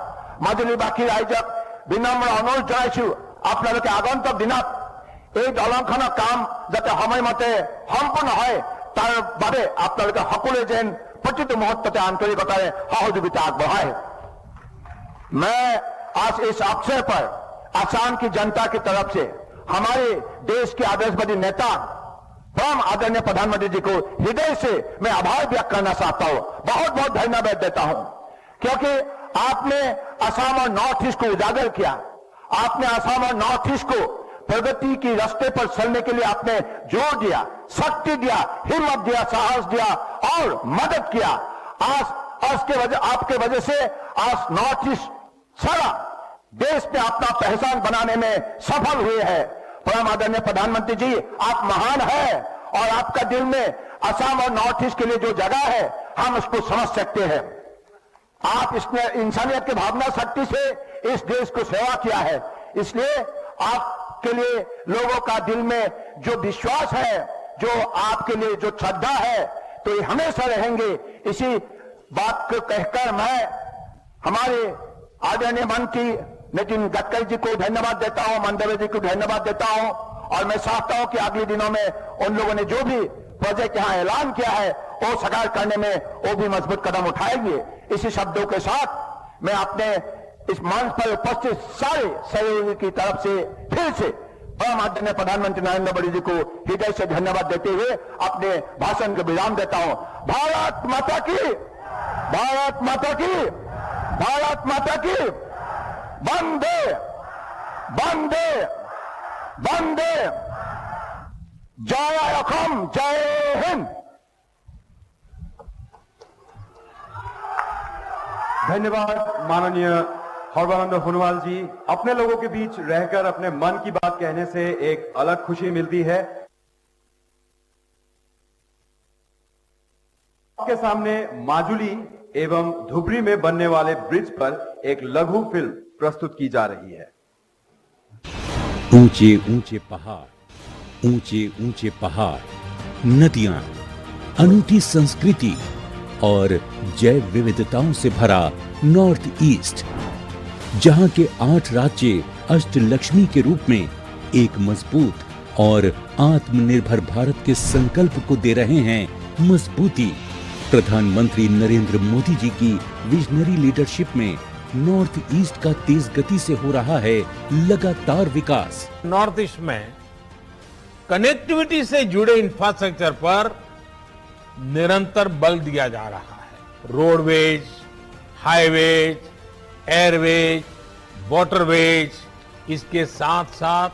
S3: মাজুলীবাসী ৰাইজক বিনম্ৰ অনুৰোধ জনাইছো, আপোনালোকে আগন্তুক দিনত এই দলংখনৰ কাম যাতে সময়মতে সম্পূৰ্ণ হয় তাৰ বাবে আপোনালোকে সকলোৱে যেন प्रतिटो मुहूर्त आंतरिकताएं सहयोगिता आगबढ़ाए। मैं आज इस अवसर पर आसाम की जनता की तरफ से हमारे देश के आदर्शवादी नेता परम आदरणीय प्रधानमंत्री जी को हृदय से मैं आभार व्यक्त करना चाहता हूं, बहुत बहुत धन्यवाद देता हूं, क्योंकि आपने असम और नॉर्थ ईस्ट को उजागर किया। आपने असम और नॉर्थ ईस्ट को प्रगति की रास्ते पर चलने के लिए आपने जोर दिया, शक्ति दिया, हिम्मत दिया, साहस दिया और मदद किया। आज आपके वजह से आज नॉर्थ ईस्ट सारा देश में अपना पहचान बनाने में सफल हुए हैं। परम आदरणीय प्रधानमंत्री जी, आप महान हैं और आपका दिल में असम और नॉर्थ ईस्ट के लिए जो जगह है हम उसको समझ सकते हैं। आप इसने इंसानियत की भावना शक्ति से इस देश को सेवा किया है, इसलिए आपके लिए लोगों का दिल में जो विश्वास है, जो आपके लिए जो श्रद्धा है, तो ये हमेशा रहेंगे। इसी बात को कहकर मैं हमारे आदरणीय मंत्री नितिन गडकरी जी को धन्यवाद देता हूं, मंडवे जी को धन्यवाद देता हूं और मैं चाहता हूं कि अगले दिनों में उन लोगों ने जो भी प्रोजेक्ट यहां ऐलान किया है वो साकार करने में वो भी मजबूत कदम उठाएंगे। इसी शब्दों के साथ मैं अपने इस मंच पर उपस्थित सारे सहयोगी की तरफ से फिर से परम आदरणीय प्रधानमंत्री नरेंद्र मोदी जी को हृदय से धन्यवाद देते हुए अपने भाषण को विराम देता हूं। भारत माता की, भारत माता की, भारत माता की, वंदे वंदे वंदे, जय असम, जय हिंद।
S2: धन्यवाद माननीय सर्बानंद सोनोवाल जी। अपने लोगों के बीच रहकर अपने मन की बात कहने से एक अलग खुशी मिलती है। आपके आपके सामने माजुली एवं धुबरी में बनने वाले ब्रिज पर एक लघु फिल्म प्रस्तुत की जा रही है।
S5: ऊंचे ऊंचे पहाड़, ऊंचे ऊंचे पहाड़, नदियां, अनूठी संस्कृति और जैव विविधताओं से भरा नॉर्थ ईस्ट, जहां के 8 राज्य अष्टलक्ष्मी के रूप में एक मजबूत और आत्मनिर्भर भारत के संकल्प को दे रहे हैं मजबूती। प्रधानमंत्री नरेंद्र मोदी जी की विजनरी लीडरशिप में नॉर्थ ईस्ट का तेज गति से हो रहा है लगातार विकास।
S6: नॉर्थ ईस्ट में कनेक्टिविटी से जुड़े इंफ्रास्ट्रक्चर पर निरंतर बल दिया जा रहा है। रोडवेज, हाईवेज, एयरवेज, वाटरवेज, इसके साथ साथ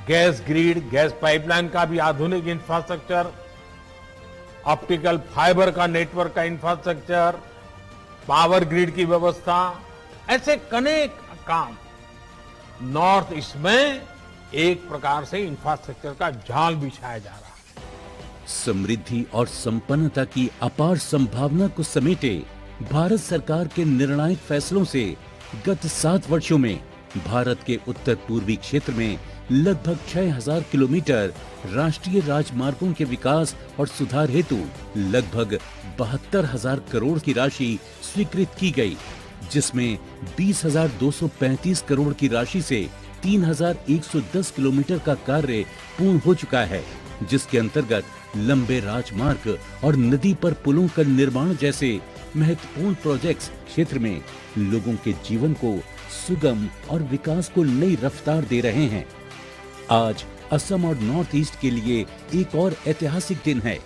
S6: गैस ग्रिड, गैस पाइपलाइन का भी आधुनिक इंफ्रास्ट्रक्चर, ऑप्टिकल फाइबर का नेटवर्क का इंफ्रास्ट्रक्चर, पावर ग्रिड की व्यवस्था, ऐसे अनेक काम नॉर्थ ईस्ट में एक प्रकार से इंफ्रास्ट्रक्चर का जाल बिछाया जा रहा है।
S5: समृद्धि और संपन्नता की अपार संभावना को समेटे भारत सरकार के निर्णायक फैसलों से गत 7 वर्षों में भारत के उत्तर पूर्वी क्षेत्र में लगभग 6000 किलोमीटर राष्ट्रीय राजमार्गों के विकास और सुधार हेतु लगभग 72,000 करोड़ की राशि स्वीकृत की गई, जिसमें 20,235 करोड़ की राशि से 3,110 किलोमीटर का कार्य पूर्ण हो चुका है, जिसके अंतर्गत लंबे राजमार्ग और नदी पर पुलों का निर्माण जैसे महत्वपूर्ण प्रोजेक्ट्स क्षेत्र में लोगों के जीवन को सुगम और विकास को नई रफ्तार दे रहे हैं। आज असम और नॉर्थ ईस्ट के लिए एक और ऐतिहासिक दिन है,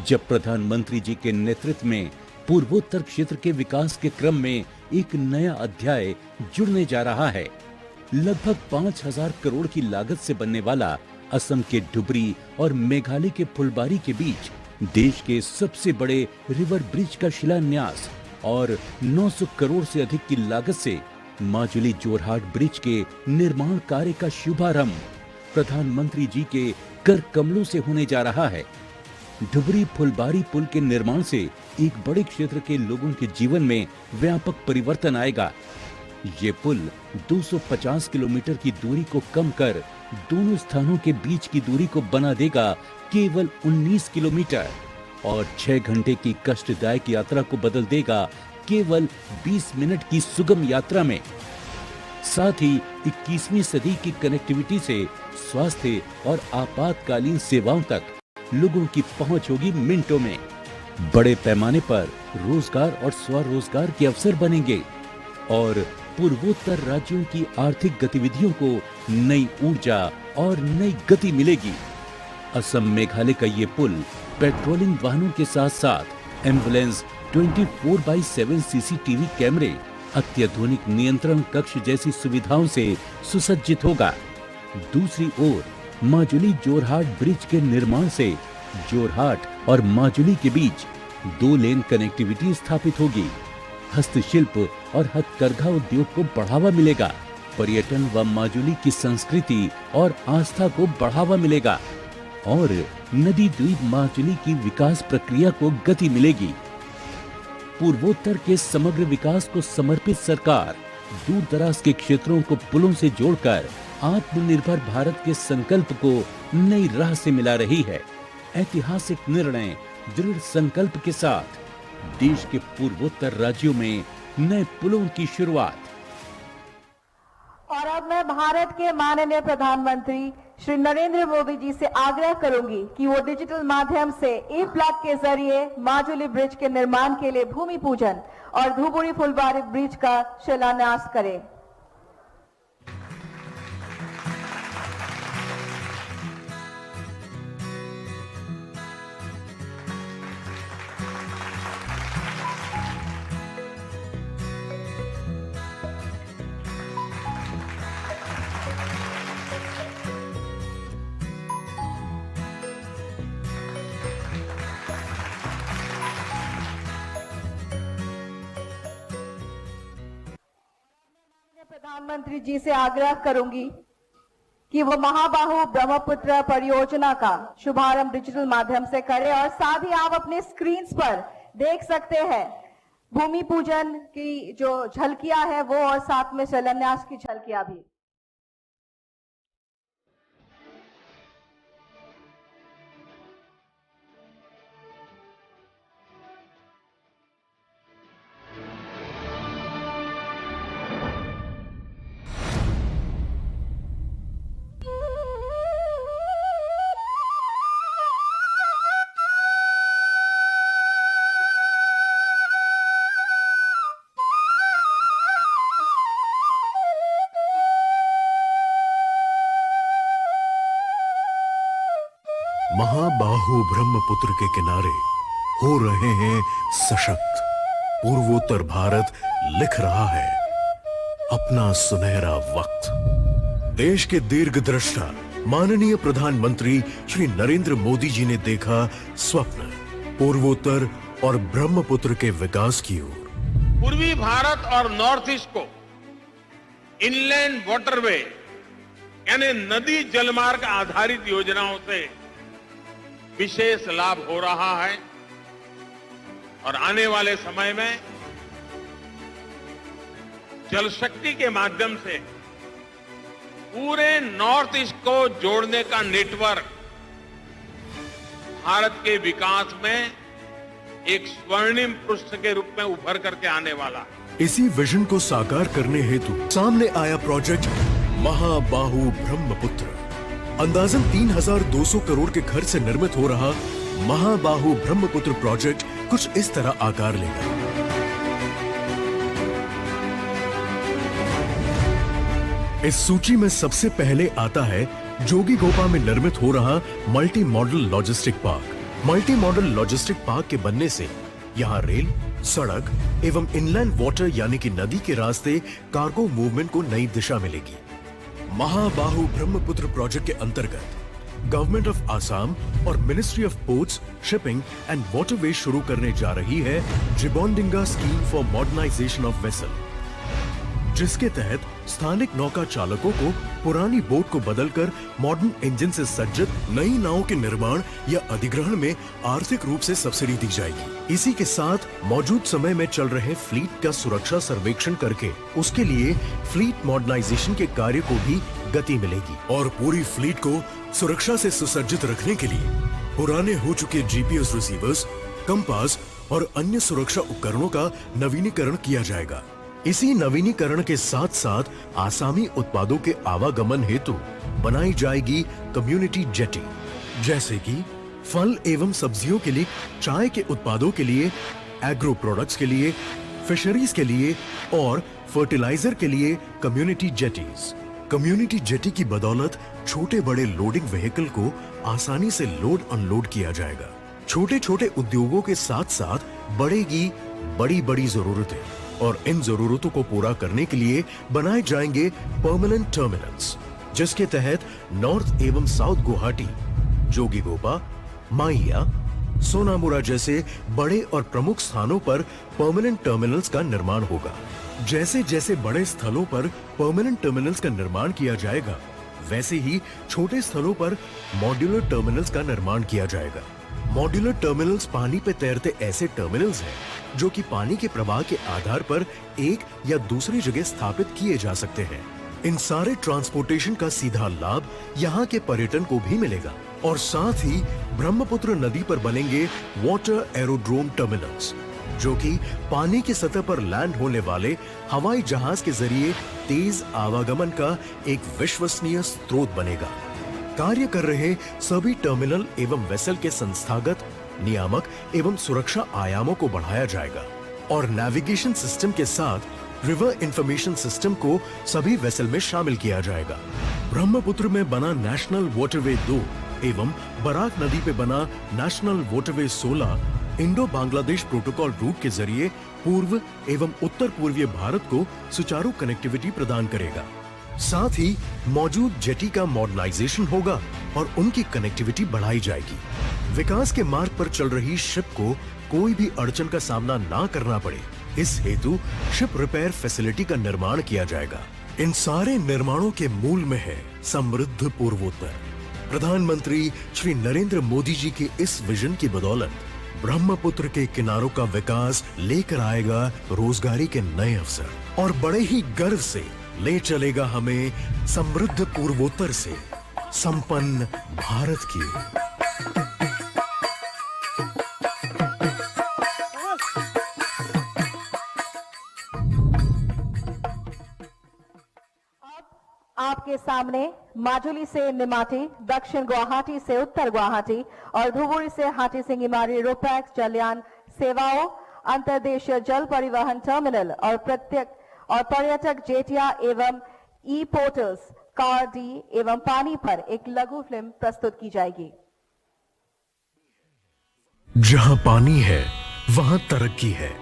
S5: जब प्रधानमंत्री जी के नेतृत्व में पूर्वोत्तर क्षेत्र के विकास के क्रम में एक नया अध्याय जुड़ने जा रहा है। लगभग 5,000 करोड़ की लागत से बनने वाला असम के धुबरी और मेघालय के फुलबारी के बीच देश के सबसे बड़े रिवर ब्रिज का शिलान्यास और 900 करोड़ से अधिक की लागत से माजुली जोरहाट ब्रिज के निर्माण कार्य का शुभारंभ प्रधानमंत्री जी के कर कमलों से होने जा रहा है। धुबरी फुलबारी पुल के निर्माण से एक बड़े क्षेत्र के लोगों के जीवन में व्यापक परिवर्तन आएगा। ये पुल 250 किलोमीटर की दूरी को कम कर दोनों स्थानों के बीच की दूरी को बना देगा केवल 19 किलोमीटर और 6 घंटे की कष्टदायक यात्रा को बदल देगा केवल 20 मिनट की सुगम यात्रा में। साथ ही 21वीं सदी की कनेक्टिविटी से स्वास्थ्य और आपातकालीन सेवाओं तक लोगों की पहुंच होगी मिनटों में। बड़े पैमाने पर रोजगार और स्वरोजगार के अवसर बनेंगे और पूर्वोत्तर राज्यों की आर्थिक गतिविधियों को नई ऊर्जा और नई गति मिलेगी। असम मेघालय का ये पुल पेट्रोलिंग वाहनों के साथ साथ एम्बुलेंस, 24/7 सीसीटीवी कैमरे, अत्याधुनिक नियंत्रण कक्ष जैसी सुविधाओं से सुसज्जित होगा। दूसरी ओर माजुली जोरहाट ब्रिज के निर्माण से जोरहाट और माजुली के बीच 2 लेन कनेक्टिविटी स्थापित होगी। हस्तशिल्प और हथकरघा उद्योग को बढ़ावा मिलेगा। पर्यटन व माजुली की संस्कृति और आस्था को बढ़ावा मिलेगा और नदी द्वीप माजुली की विकास प्रक्रिया को गति मिलेगी। पूर्वोत्तर के समग्र विकास को समर्पित सरकार दूर दराज के क्षेत्रों को पुलों से जोड़कर आत्मनिर्भर भारत के संकल्प को नई राह से मिला रही है। ऐतिहासिक निर्णय, दृढ़ संकल्प के साथ देश के पूर्वोत्तर राज्यों में नए पुलों की शुरुआत।
S1: और अब मैं भारत के माननीय प्रधानमंत्री श्री नरेंद्र मोदी जी से आग्रह करूंगी कि वो डिजिटल माध्यम से ई-प्लग के जरिए माजुली ब्रिज के निर्माण के लिए भूमि पूजन और धुबरी फुलबारी ब्रिज का शिलान्यास करें। प्रधानमंत्री जी से आग्रह करूंगी कि वो महाबाहु ब्रह्मपुत्र परियोजना का शुभारंभ डिजिटल माध्यम से करें। और साथ ही आप अपने स्क्रीन्स पर देख सकते हैं भूमि पूजन की जो झलकियां है वो, और साथ में शिलान्यास की झलकियां भी।
S7: महाबाहु ब्रह्मपुत्र के किनारे हो रहे हैं सशक्त। पूर्वोत्तर भारत लिख रहा है अपना सुनहरा वक्त। देश के दीर्घदृष्टा माननीय प्रधानमंत्री श्री नरेंद्र मोदी जी ने देखा स्वप्न पूर्वोत्तर और ब्रह्मपुत्र के विकास की ओर।
S6: पूर्वी भारत और नॉर्थ ईस्ट को इनलैंड वाटरवे यानी नदी जलमार्ग आधारित योजनाओं से विशेष लाभ हो रहा है और आने वाले समय में जल शक्ति के माध्यम से पूरे नॉर्थ ईस्ट को जोड़ने का नेटवर्क भारत के विकास में एक स्वर्णिम पृष्ठ के रूप में उभर करके आने वाला है।
S7: इसी विजन को साकार करने हेतु सामने आया प्रोजेक्ट महाबाहु ब्रह्मपुत्र। अंदाजन 3,200 करोड़ के खर्च से निर्मित हो रहा महाबाहु ब्रह्मपुत्र प्रोजेक्ट कुछ इस तरह आकार लेगा। इस सूची में सबसे पहले आता है जोगीघोपा में निर्मित हो रहा multi modal logistic park. Multi modal logistic park के बनने से यहाँ रेल, सड़क एवं इनलैंड वाटर यानी कि नदी के रास्ते कार्गो मूवमेंट को नई दिशा मिलेगी। महाबाहु ब्रह्मपुत्र प्रोजेक्ट के अंतर्गत गवर्नमेंट ऑफ आसाम और ministry of ports, shipping and waterway शुरू करने जा रही है Jibondinga scheme for modernization of vessel, जिसके तहत स्थानिक नौका चालकों को पुरानी बोट को बदलकर मॉडर्न इंजन से सज्जित नई नावों के निर्माण या अधिग्रहण में आर्थिक रूप से सब्सिडी दी जाएगी। इसी के साथ मौजूद समय में चल रहे फ्लीट का सुरक्षा सर्वेक्षण करके उसके लिए फ्लीट मॉडर्नाइजेशन के कार्य को भी गति मिलेगी और पूरी फ्लीट को सुरक्षा से सुसज्जित रखने के लिए पुराने हो चुके जीपीएस रिसीवर्स, कंपास और अन्य सुरक्षा उपकरणों का नवीनीकरण किया जाएगा। इसी नवीनीकरण के साथ साथ आसामी उत्पादों के आवागमन हेतु बनाई जाएगी कम्युनिटी जेटी, जैसे कि फल एवं सब्जियों के लिए, चाय के उत्पादों के लिए, एग्रो प्रोडक्ट्स के लिए, फिशरीज के लिए और फर्टिलाइजर के लिए कम्युनिटी जेटीज। कम्युनिटी जेटी की बदौलत छोटे बड़े लोडिंग व्हीकल को आसानी से लोड अनलोड किया जाएगा। छोटे छोटे उद्योगों के साथ साथ बढ़ेगी बड़ी बड़ी जरूरतें और इन जरूरतों को पूरा करने के लिए बनाए जाएंगे परमानेंट टर्मिनल्स, जिसके तहत नॉर्थ एवं साउथ गुवाहाटी, जोगीघोपा, माइया, सोनामुरा जैसे बड़े और प्रमुख स्थानों पर परमानेंट टर्मिनल्स का निर्माण होगा। जैसे जैसे बड़े स्थलों पर परमानेंट टर्मिनल्स का निर्माण किया जाएगा, वैसे ही छोटे स्थलों पर मॉड्यूलर टर्मिनल्स का निर्माण किया जाएगा। मॉड्यूलर टर्मिनल्स पानी पे तैरते ऐसे टर्मिनल्स हैं जो कि पानी के प्रवाह के आधार पर एक या दूसरी जगह स्थापित किए जा सकते हैं। इन सारे ट्रांसपोर्टेशन का सीधा लाभ यहाँ के पर्यटन को भी मिलेगा और साथ ही ब्रह्मपुत्र नदी पर बनेंगे वाटर एरोड्रोम टर्मिनल्स, जो कि पानी की सतह पर लैंड होने वाले हवाई जहाज के जरिए तेज आवागमन का एक विश्वसनीय स्रोत बनेगा। कार्य कर रहे सभी टर्मिनल एवं वेसल के संस्थागत, नियामक एवं सुरक्षा आयामों को बढ़ाया जाएगा और नेविगेशन सिस्टम के साथ रिवर इंफॉर्मेशन सिस्टम को सभी वेसल में शामिल किया जाएगा। ब्रह्मपुत्र में बना नेशनल वाटरवे 2 एवं बराक नदी पे बना national waterway 16 Indo Bangladesh protocol root के जरिए पूर्व एवं उत्तर पूर्वीय भारत को सुचारू कनेक्टिविटी प्रदान करेगा। साथ ही मौजूद जेटी का मॉडर्नाइजेशन होगा और उनकी कनेक्टिविटी बढ़ाई जाएगी। विकास के मार्ग पर चल रही शिप को कोई भी अड़चन का सामना ना करना पड़े, इस हेतु शिप रिपेयर फैसिलिटी का निर्माण किया जाएगा। इन सारे निर्माणों के मूल में है समृद्ध पूर्वोत्तर। प्रधानमंत्री श्री नरेंद्र मोदी जी के इस विजन की बदौलत ब्रह्मपुत्र के किनारों का विकास लेकर आएगा रोजगारी के नए अवसर और बड़े ही गर्व से ले चलेगा हमें समृद्ध पूर्वोत्तर से संपन्न भारत की ओर।
S1: आपके सामने माजुली से निमाती, दक्षिण गुवाहाटी से उत्तर गुवाहाटी और धुबुरी से हाटीसिंगीमारी रोपैक्स जलयान सेवाओं, अंतर्देशीय जल परिवहन टर्मिनल और पर्यटक जेटिया एवं ई पोर्टल्स, कार डी एवं पानी पर एक लघु फिल्म प्रस्तुत की जाएगी।
S7: जहां पानी है वहां तरक्की है।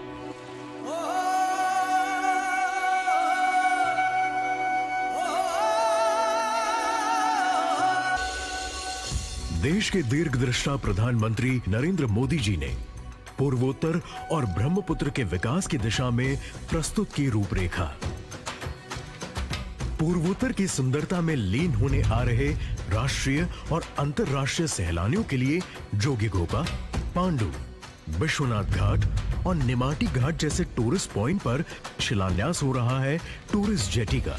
S7: देश के दीर्घदृष्टा प्रधानमंत्री नरेंद्र मोदी जी ने पूर्वोत्तर और ब्रह्मपुत्र के विकास की दिशा में प्रस्तुत की रूपरेखा। पूर्वोत्तर की सुंदरता में लीन होने आ रहे राष्ट्रीय और अंतर्राष्ट्रीय सैलानियों के लिए जोगीघोपा, पांडु, विश्वनाथ घाट और निमाटी घाट जैसे टूरिस्ट पॉइंट पर शिलान्यास हो रहा है टूरिस्ट जेटी का।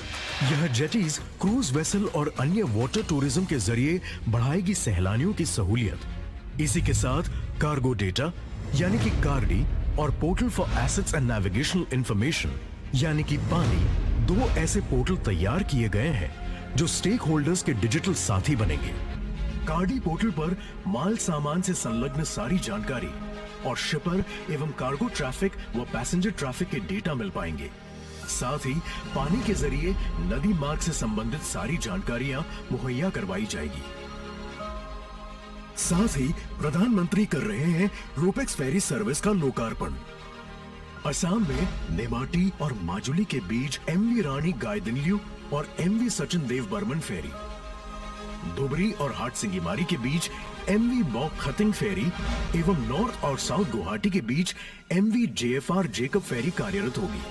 S7: यह जेटीज क्रूज वेसल और अन्य वाटर टूरिज्म के जरिए बढ़ाएगी सैलानियों की सहूलियत। इसी के साथ कार्गो डेटा यानी कि कार्डी और portal for assets and navigational information यानी कि पानी, दो ऐसे पोर्टल तैयार किए गए हैं जो स्टेक होल्डर्स के डिजिटल साथी बनेंगे। कार्डी पोर्टल पर माल सामान से संलग्न सारी जानकारी और शिपर एवं कार्गो ट्रैफिक व पैसेंजर ट्रैफिक के डेटा मिल पाएंगे। साथ ही पानी के जरिए नदी मार्ग से संबंधित सारी जानकारियां मुहैया करवाई जाएगी। साथ ही प्रधानमंत्री कर रहे हैं रोपेक्स फेरी सर्विस का लोकार्पण। असम में नेमाटी और माजुली के बीच एमवी रानी गायदिनलियू और एमवी सचिन देव बर्मन फेरी, धुबरी और हाटसिंगीमारी के बीच एमवी बॉक खतिंग फेरी एवं नॉर्थ और साउथ गुवाहाटी के बीच एमवी जेएफआर जेकब फेरी कार्यरत होगी।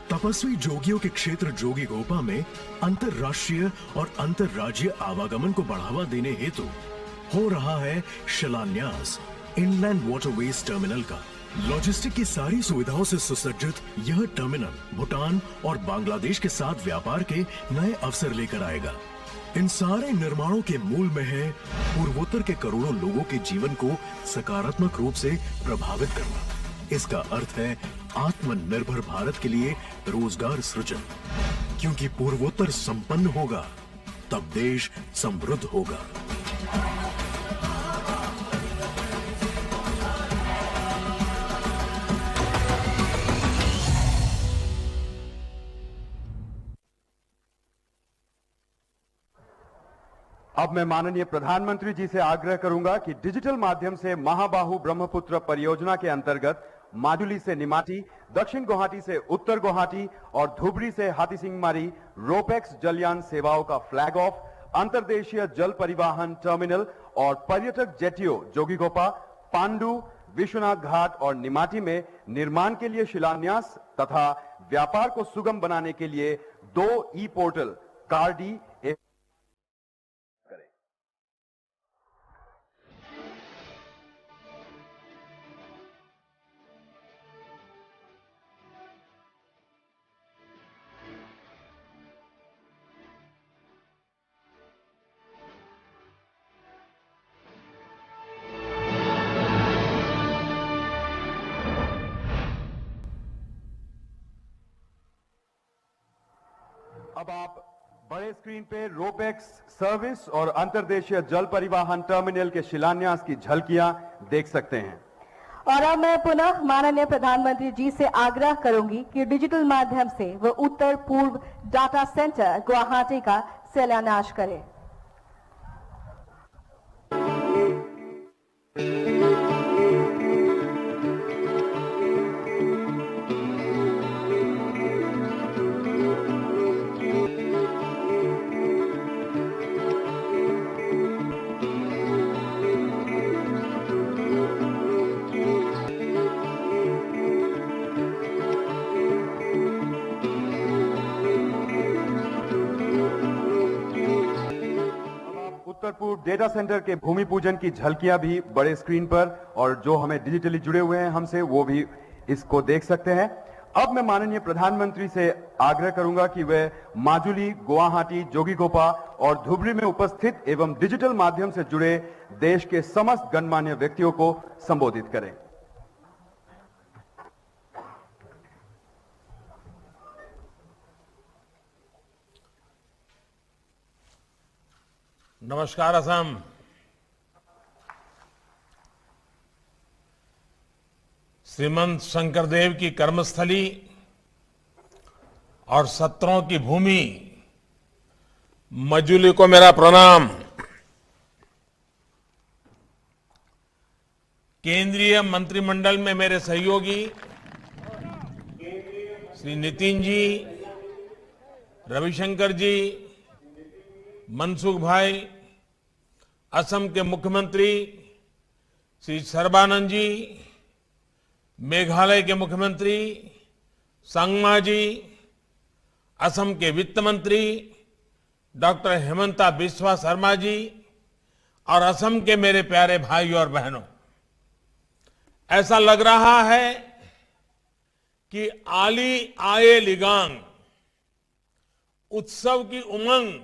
S7: तपस्वी जोगियों के क्षेत्र जोगीघोपा में अंतरराष्ट्रीय और अंतरराज्यीय आवागमन को बढ़ावा देने हेतु हो रहा है शिलान्यास इनलैंड वाटरवेज टर्मिनल का। लॉजिस्टिक की सारी सुविधाओं से सुसज्जित यह टर्मिनल भूटान और बांग्लादेश के साथ व्यापार के नए अवसर लेकर आएगा। इन सारे निर्माणों के मूल में है पूर्वोत्तर के करोड़ों लोगों के जीवन को सकारात्मक रूप से प्रभावित करना। इसका अर्थ है आत्मनिर्भर भारत के लिए रोजगार सृजन, क्योंकि पूर्वोत्तर संपन्न होगा तब देश समृद्ध होगा।
S2: अब मैं माननीय प्रधानमंत्री जी से आग्रह करूंगा कि डिजिटल माध्यम से महाबाहु ब्रह्मपुत्र परियोजना के अंतर्गत माजुली से निमाटी, दक्षिण गुवाहाटी से उत्तर गुवाहाटी और धुबरी से हाटीसिंगमारी रोपेक्स जलयान सेवाओं का फ्लैग ऑफ, अंतर्देशीय जल परिवहन टर्मिनल और पर्यटक जेटियों जोगीघोपा, पांडु, विश्वनाथ घाट और निमाटी में निर्माण के लिए शिलान्यास तथा व्यापार को सुगम बनाने के लिए 2 ई पोर्टल कार्डी अब आप बड़े स्क्रीन पे रोपेक्स सर्विस और अंतर्देशीय जल परिवहन टर्मिनल के शिलान्यास की झलकियां देख सकते हैं।
S1: और अब मैं पुनः माननीय प्रधानमंत्री जी से आग्रह करूंगी कि डिजिटल माध्यम से वह उत्तर पूर्व डाटा सेंटर गुवाहाटी का शिलान्यास करें।
S2: डेटा सेंटर के भूमि पूजन की झलकियां भी बड़े स्क्रीन पर, और जो हमें डिजिटली जुड़े हुए हैं हमसे वो भी इसको देख सकते हैं। अब मैं माननीय प्रधानमंत्री से आग्रह करूंगा कि वे माजुली, गुवाहाटी, जोगीघोपा और धुबरी में उपस्थित एवं डिजिटल माध्यम से जुड़े देश के समस्त गणमान्य व्यक्तियों को संबोधित करें।
S6: नमस्कार असम। श्रीमंत शंकरदेव की कर्मस्थली और सत्रों की भूमि मजूली को मेरा प्रणाम। केंद्रीय मंत्रिमंडल में मेरे सहयोगी श्री नितिन जी, रविशंकर जी, मनसुख भाई, असम के मुख्यमंत्री श्री सर्बानंद जी, मेघालय के मुख्यमंत्री संगमा जी, असम के वित्त मंत्री डॉक्टर हेमंता बिस्वा शर्मा जी और असम के मेरे प्यारे भाई और बहनों, ऐसा लग रहा है कि आली आए लिगांग उत्सव की उमंग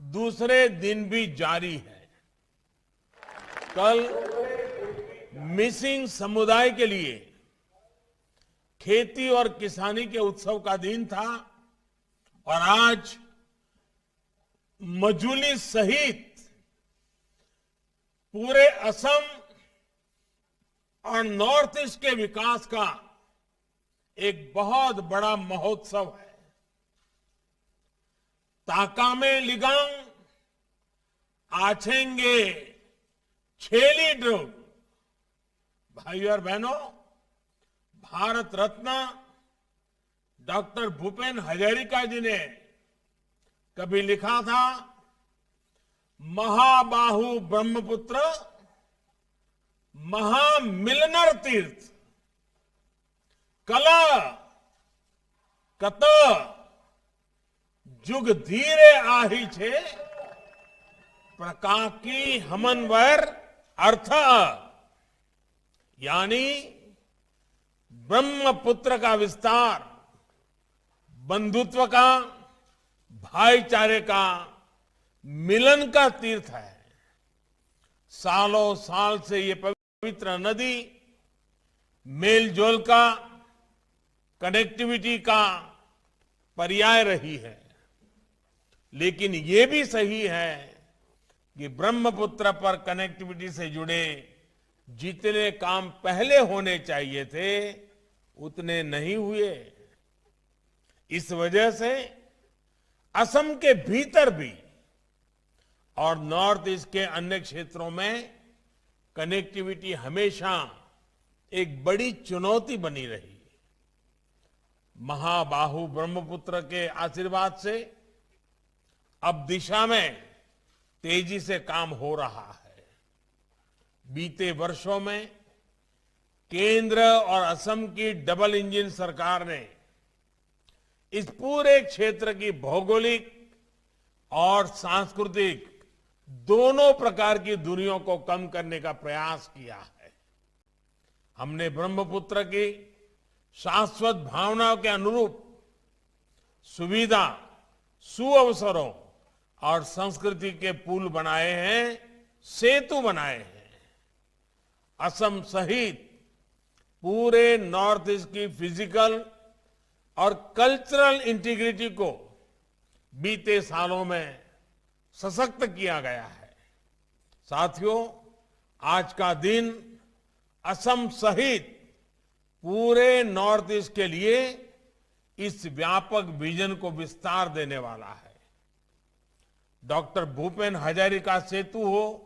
S6: दूसरे दिन भी जारी है। कल मिसिंग समुदाय के लिए खेती और किसानी के उत्सव का दिन था और आज मजूली सहित पूरे असम और नॉर्थ ईस्ट के विकास का एक बहुत बड़ा महोत्सव है। ताकामे लिगांग आछेंगे छेली ड्रुग। भाइयों और बहनों, भारत रत्न डॉक्टर भूपेन हजारिका जी ने कभी लिखा था, महाबाहु ब्रह्मपुत्र महामिलनर तीर्थ कला कत जुग धीरे आही छे प्रकाकी हमनवर अर्थ, यानी ब्रह्मपुत्र का विस्तार बंधुत्व का, भाईचारे का, मिलन का तीर्थ है। सालों साल से ये पवित्र नदी मेलजोल का, कनेक्टिविटी का पर्याय रही है। लेकिन ये भी सही है कि ब्रह्मपुत्र पर कनेक्टिविटी से जुड़े जितने काम पहले होने चाहिए थे उतने नहीं हुए। इस वजह से असम के भीतर भी और नॉर्थ ईस्ट के अन्य क्षेत्रों में कनेक्टिविटी हमेशा एक बड़ी चुनौती बनी रही। महाबाहु ब्रह्मपुत्र के आशीर्वाद से अब दिशा में तेजी से काम हो रहा है। बीते वर्षों में केंद्र और असम की डबल इंजन सरकार ने इस पूरे क्षेत्र की भौगोलिक और सांस्कृतिक दोनों प्रकार की दूरियों को कम करने का प्रयास किया है। हमने ब्रह्मपुत्र की शाश्वत भावनाओं के अनुरूप सुविधा, सुअवसरों और संस्कृति के पुल बनाए हैं, सेतु बनाए हैं। असम सहित पूरे नॉर्थ ईस्ट की फिजिकल और कल्चरल इंटीग्रिटी को बीते सालों में सशक्त किया गया है। साथियों, आज का दिन असम सहित पूरे नॉर्थ ईस्ट के लिए इस व्यापक विजन को विस्तार देने वाला है। डॉक्टर भूपेन हजारिका सेतु हो,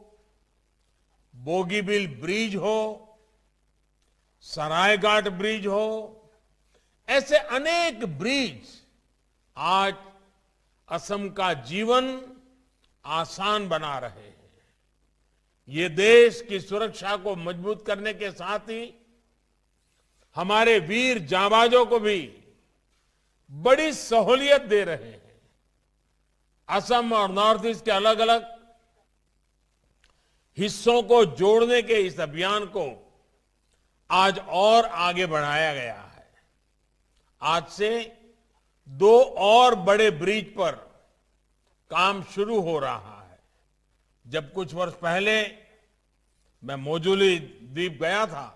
S6: बोगीबिल ब्रिज हो, सरायघाट ब्रिज हो, ऐसे अनेक ब्रिज आज असम का जीवन आसान बना रहे हैं। ये देश की सुरक्षा को मजबूत करने के साथ ही हमारे वीर जांबाजों को भी बड़ी सहूलियत दे रहे हैं। असम और नॉर्थ ईस्ट के अलग अलग हिस्सों को जोड़ने के इस अभियान को आज और आगे बढ़ाया गया है। आज से 2 और बड़े ब्रिज पर काम शुरू हो रहा है। जब कुछ वर्ष पहले मैं मोजुली द्वीप गया था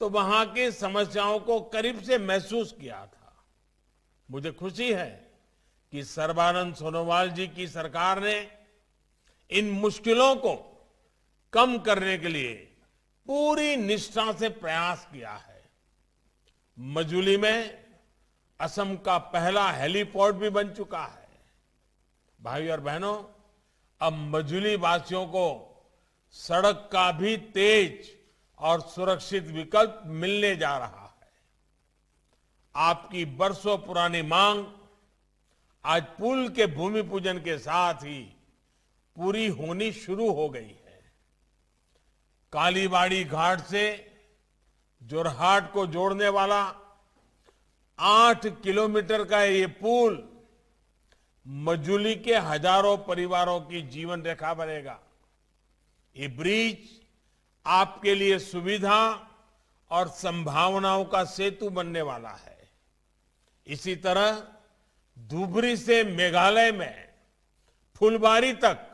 S6: तो वहां की समस्याओं को करीब से महसूस किया था। मुझे खुशी है कि सर्बानंद सोनोवाल जी की सरकार ने इन मुश्किलों को कम करने के लिए पूरी निष्ठा से प्रयास किया है। मजूली में असम का पहला हेलीपोर्ट भी बन चुका है। भाई और बहनों, अब मजूली वासियों को सड़क का भी तेज और सुरक्षित विकल्प मिलने जा रहा है। आपकी बरसों पुरानी मांग आज पुल के भूमि पूजन के साथ ही पूरी होनी शुरू हो गई है। कालीबाड़ी घाट से जोरहाट को जोड़ने वाला 8 किलोमीटर का ये पुल मजूली के हजारों परिवारों की जीवन रेखा बनेगा। ये ब्रिज आपके लिए सुविधा और संभावनाओं का सेतु बनने वाला है। इसी तरह धुबरी से मेघालय में फुलबारी तक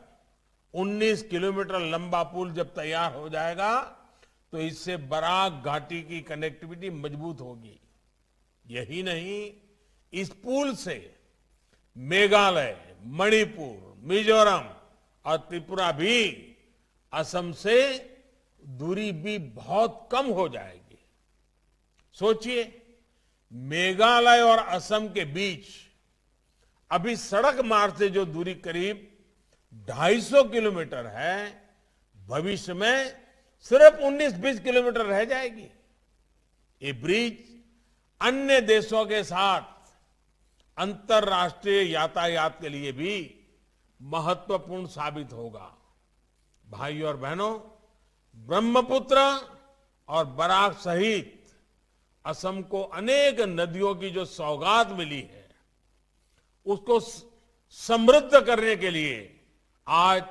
S6: 19 किलोमीटर लंबा पुल जब तैयार हो जाएगा तो इससे बराक घाटी की कनेक्टिविटी मजबूत होगी। यही नहीं, इस पुल से मेघालय, मणिपुर, मिजोरम और त्रिपुरा भी असम से दूरी भी बहुत कम हो जाएगी। सोचिए, मेघालय और असम के बीच अभी सड़क मार्ग से जो दूरी करीब 250 किलोमीटर है, भविष्य में सिर्फ 19-20 किलोमीटर रह जाएगी। ये ब्रिज अन्य देशों के साथ अंतर्राष्ट्रीय यातायात के लिए भी महत्वपूर्ण साबित होगा। भाई और बहनों, ब्रह्मपुत्र और बराक सहित असम को अनेक नदियों की जो सौगात मिली है उसको समृद्ध करने के लिए आज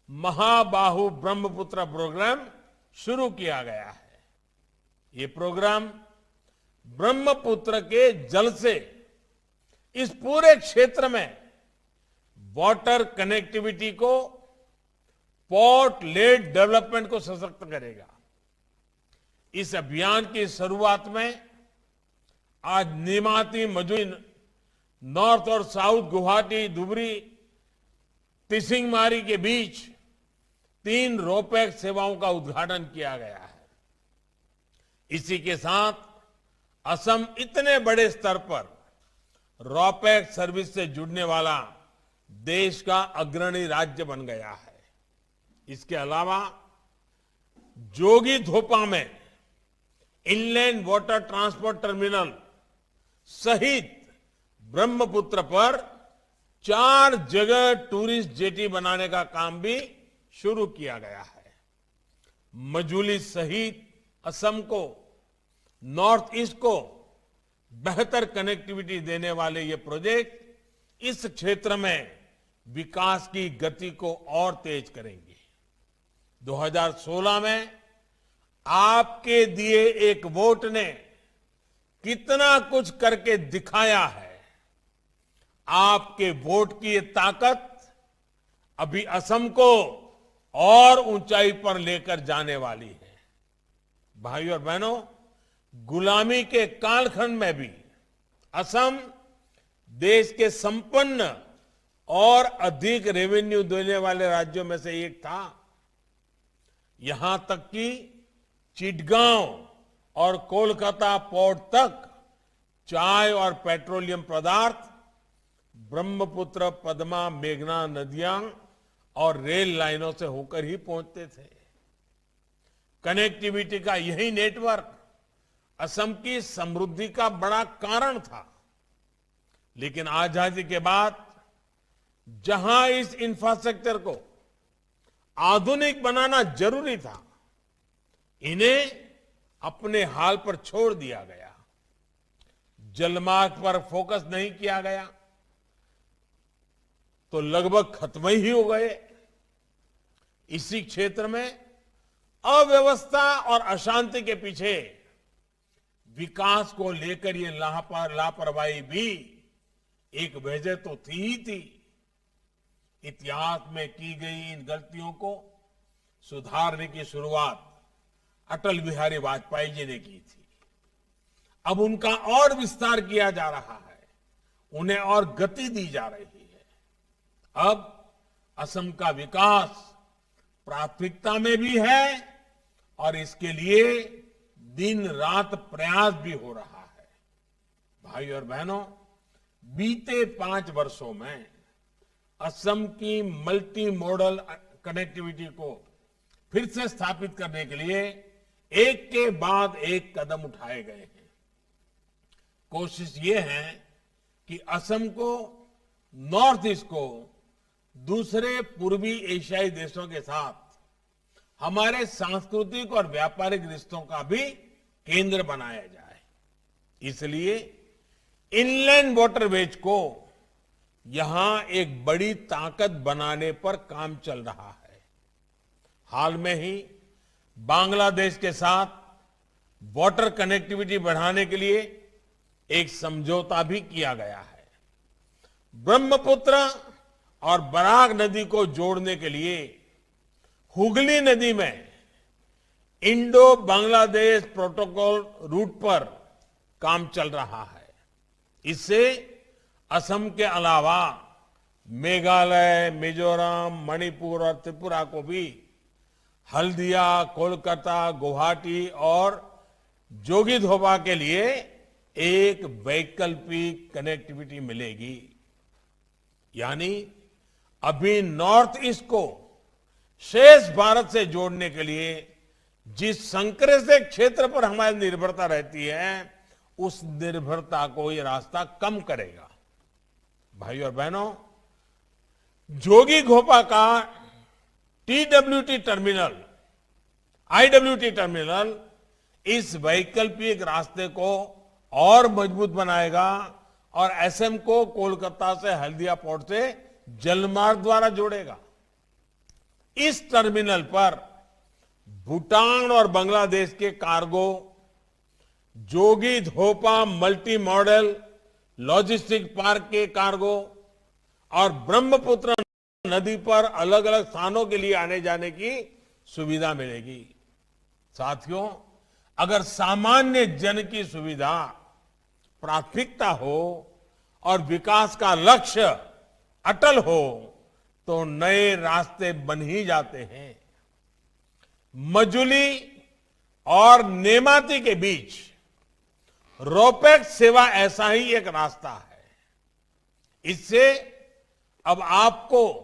S6: महाबाहु ब्रह्मपुत्र प्रोग्राम शुरू किया गया है। ये प्रोग्राम ब्रह्मपुत्र के जल से इस पूरे क्षेत्र में वाटर कनेक्टिविटी को, पोर्ट लेड डेवलपमेंट को सशक्त करेगा। इस अभियान की शुरुआत में आज निमाती मजूली, नॉर्थ और साउथ गुवाहाटी, धुबरी, तिसिंगमारी के बीच 3 रोपैक्स सेवाओं का उद्घाटन किया गया है। इसी के साथ असम इतने बड़े स्तर पर रोपैक्स सर्विस से जुड़ने वाला देश का अग्रणी राज्य बन गया है। इसके अलावा जोगीघोपा में इनलैंड वाटर ट्रांसपोर्ट टर्मिनल सहित ब्रह्मपुत्र पर 4 जगह टूरिस्ट जेटी बनाने का काम भी शुरू किया गया है। मजूली सहित असम को, नॉर्थ ईस्ट को बेहतर कनेक्टिविटी देने वाले ये प्रोजेक्ट इस क्षेत्र में विकास की गति को और तेज करेंगे। 2016 में आपके दिए एक वोट ने कितना कुछ करके दिखाया है। आपके वोट की ये ताकत अभी असम को और ऊंचाई पर लेकर जाने वाली है। भाई और बहनों, गुलामी के कालखंड में भी असम देश के संपन्न और अधिक रेवेन्यू देने वाले राज्यों में से एक था। यहां तक कि चिटगांव और कोलकाता पोर्ट तक चाय और पेट्रोलियम पदार्थ ब्रह्मपुत्र, पद्मा, मेघना नदियां और रेल लाइनों से होकर ही पहुंचते थे। कनेक्टिविटी का यही नेटवर्क असम की समृद्धि का बड़ा कारण था। लेकिन आजादी के बाद जहां इस इंफ्रास्ट्रक्चर को आधुनिक बनाना जरूरी था, इन्हें अपने हाल पर छोड़ दिया गया। जलमार्ग पर फोकस नहीं किया गया तो लगभग खत्म ही हो गए। इसी क्षेत्र में अव्यवस्था और अशांति के पीछे विकास को लेकर ये लापरवाही भी एक वजह तो थी ही थी। इतिहास में की गई इन गलतियों को सुधारने की शुरुआत अटल बिहारी वाजपेयी जी ने की थी। अब उनका और विस्तार किया जा रहा है, उन्हें और गति दी जा रही है। अब असम का विकास प्राथमिकता में भी है और इसके लिए दिन रात प्रयास भी हो रहा है। भाई और बहनों, बीते 5 वर्षों में असम की मल्टी मॉडल कनेक्टिविटी को फिर से स्थापित करने के लिए एक के बाद एक कदम उठाए गए हैं। कोशिश ये है कि असम को, नॉर्थ ईस्ट को दूसरे पूर्वी एशियाई देशों के साथ हमारे सांस्कृतिक और व्यापारिक रिश्तों का भी केंद्र बनाया जाए। इसलिए इनलैंड वाटरवेज को यहां एक बड़ी ताकत बनाने पर काम चल रहा है। हाल में ही बांग्लादेश के साथ वाटर कनेक्टिविटी बढ़ाने के लिए एक समझौता भी किया गया है। ब्रह्मपुत्र और बराक नदी को जोड़ने के लिए हुगली नदी में इंडो बांग्लादेश प्रोटोकॉल रूट पर काम चल रहा है। इससे असम के अलावा मेघालय, मिजोरम, मणिपुर और त्रिपुरा को भी हल्दिया, कोलकाता, गुवाहाटी और जोगीघोपा के लिए एक वैकल्पिक कनेक्टिविटी मिलेगी। यानी अभी नॉर्थ ईस्ट को शेष भारत से जोड़ने के लिए जिस संकरे से क्षेत्र पर हमारी निर्भरता रहती है, उस निर्भरता को ये रास्ता कम करेगा। भाई और बहनों, जोगीघोपा का टीडब्ल्यूटी टर्मिनल, आईडब्ल्यूटी टर्मिनल इस वैकल्पिक रास्ते को और मजबूत बनाएगा और असम को कोलकाता से हल्दिया पोर्ट से जलमार्ग द्वारा जोड़ेगा। इस टर्मिनल पर भूटान और बांग्लादेश के cargo, Jogighopa multi modal logistic park के कार्गो और ब्रह्मपुत्र नदी पर अलग अलग स्थानों के लिए आने जाने की सुविधा मिलेगी। साथियों, अगर सामान्य जन की सुविधा प्राथमिकता हो और विकास का लक्ष्य अटल हो तो नए रास्ते बन ही जाते हैं। मजुली और नेमाती के बीच रोपैक्स सेवा ऐसा ही एक रास्ता है। इससे अब आपको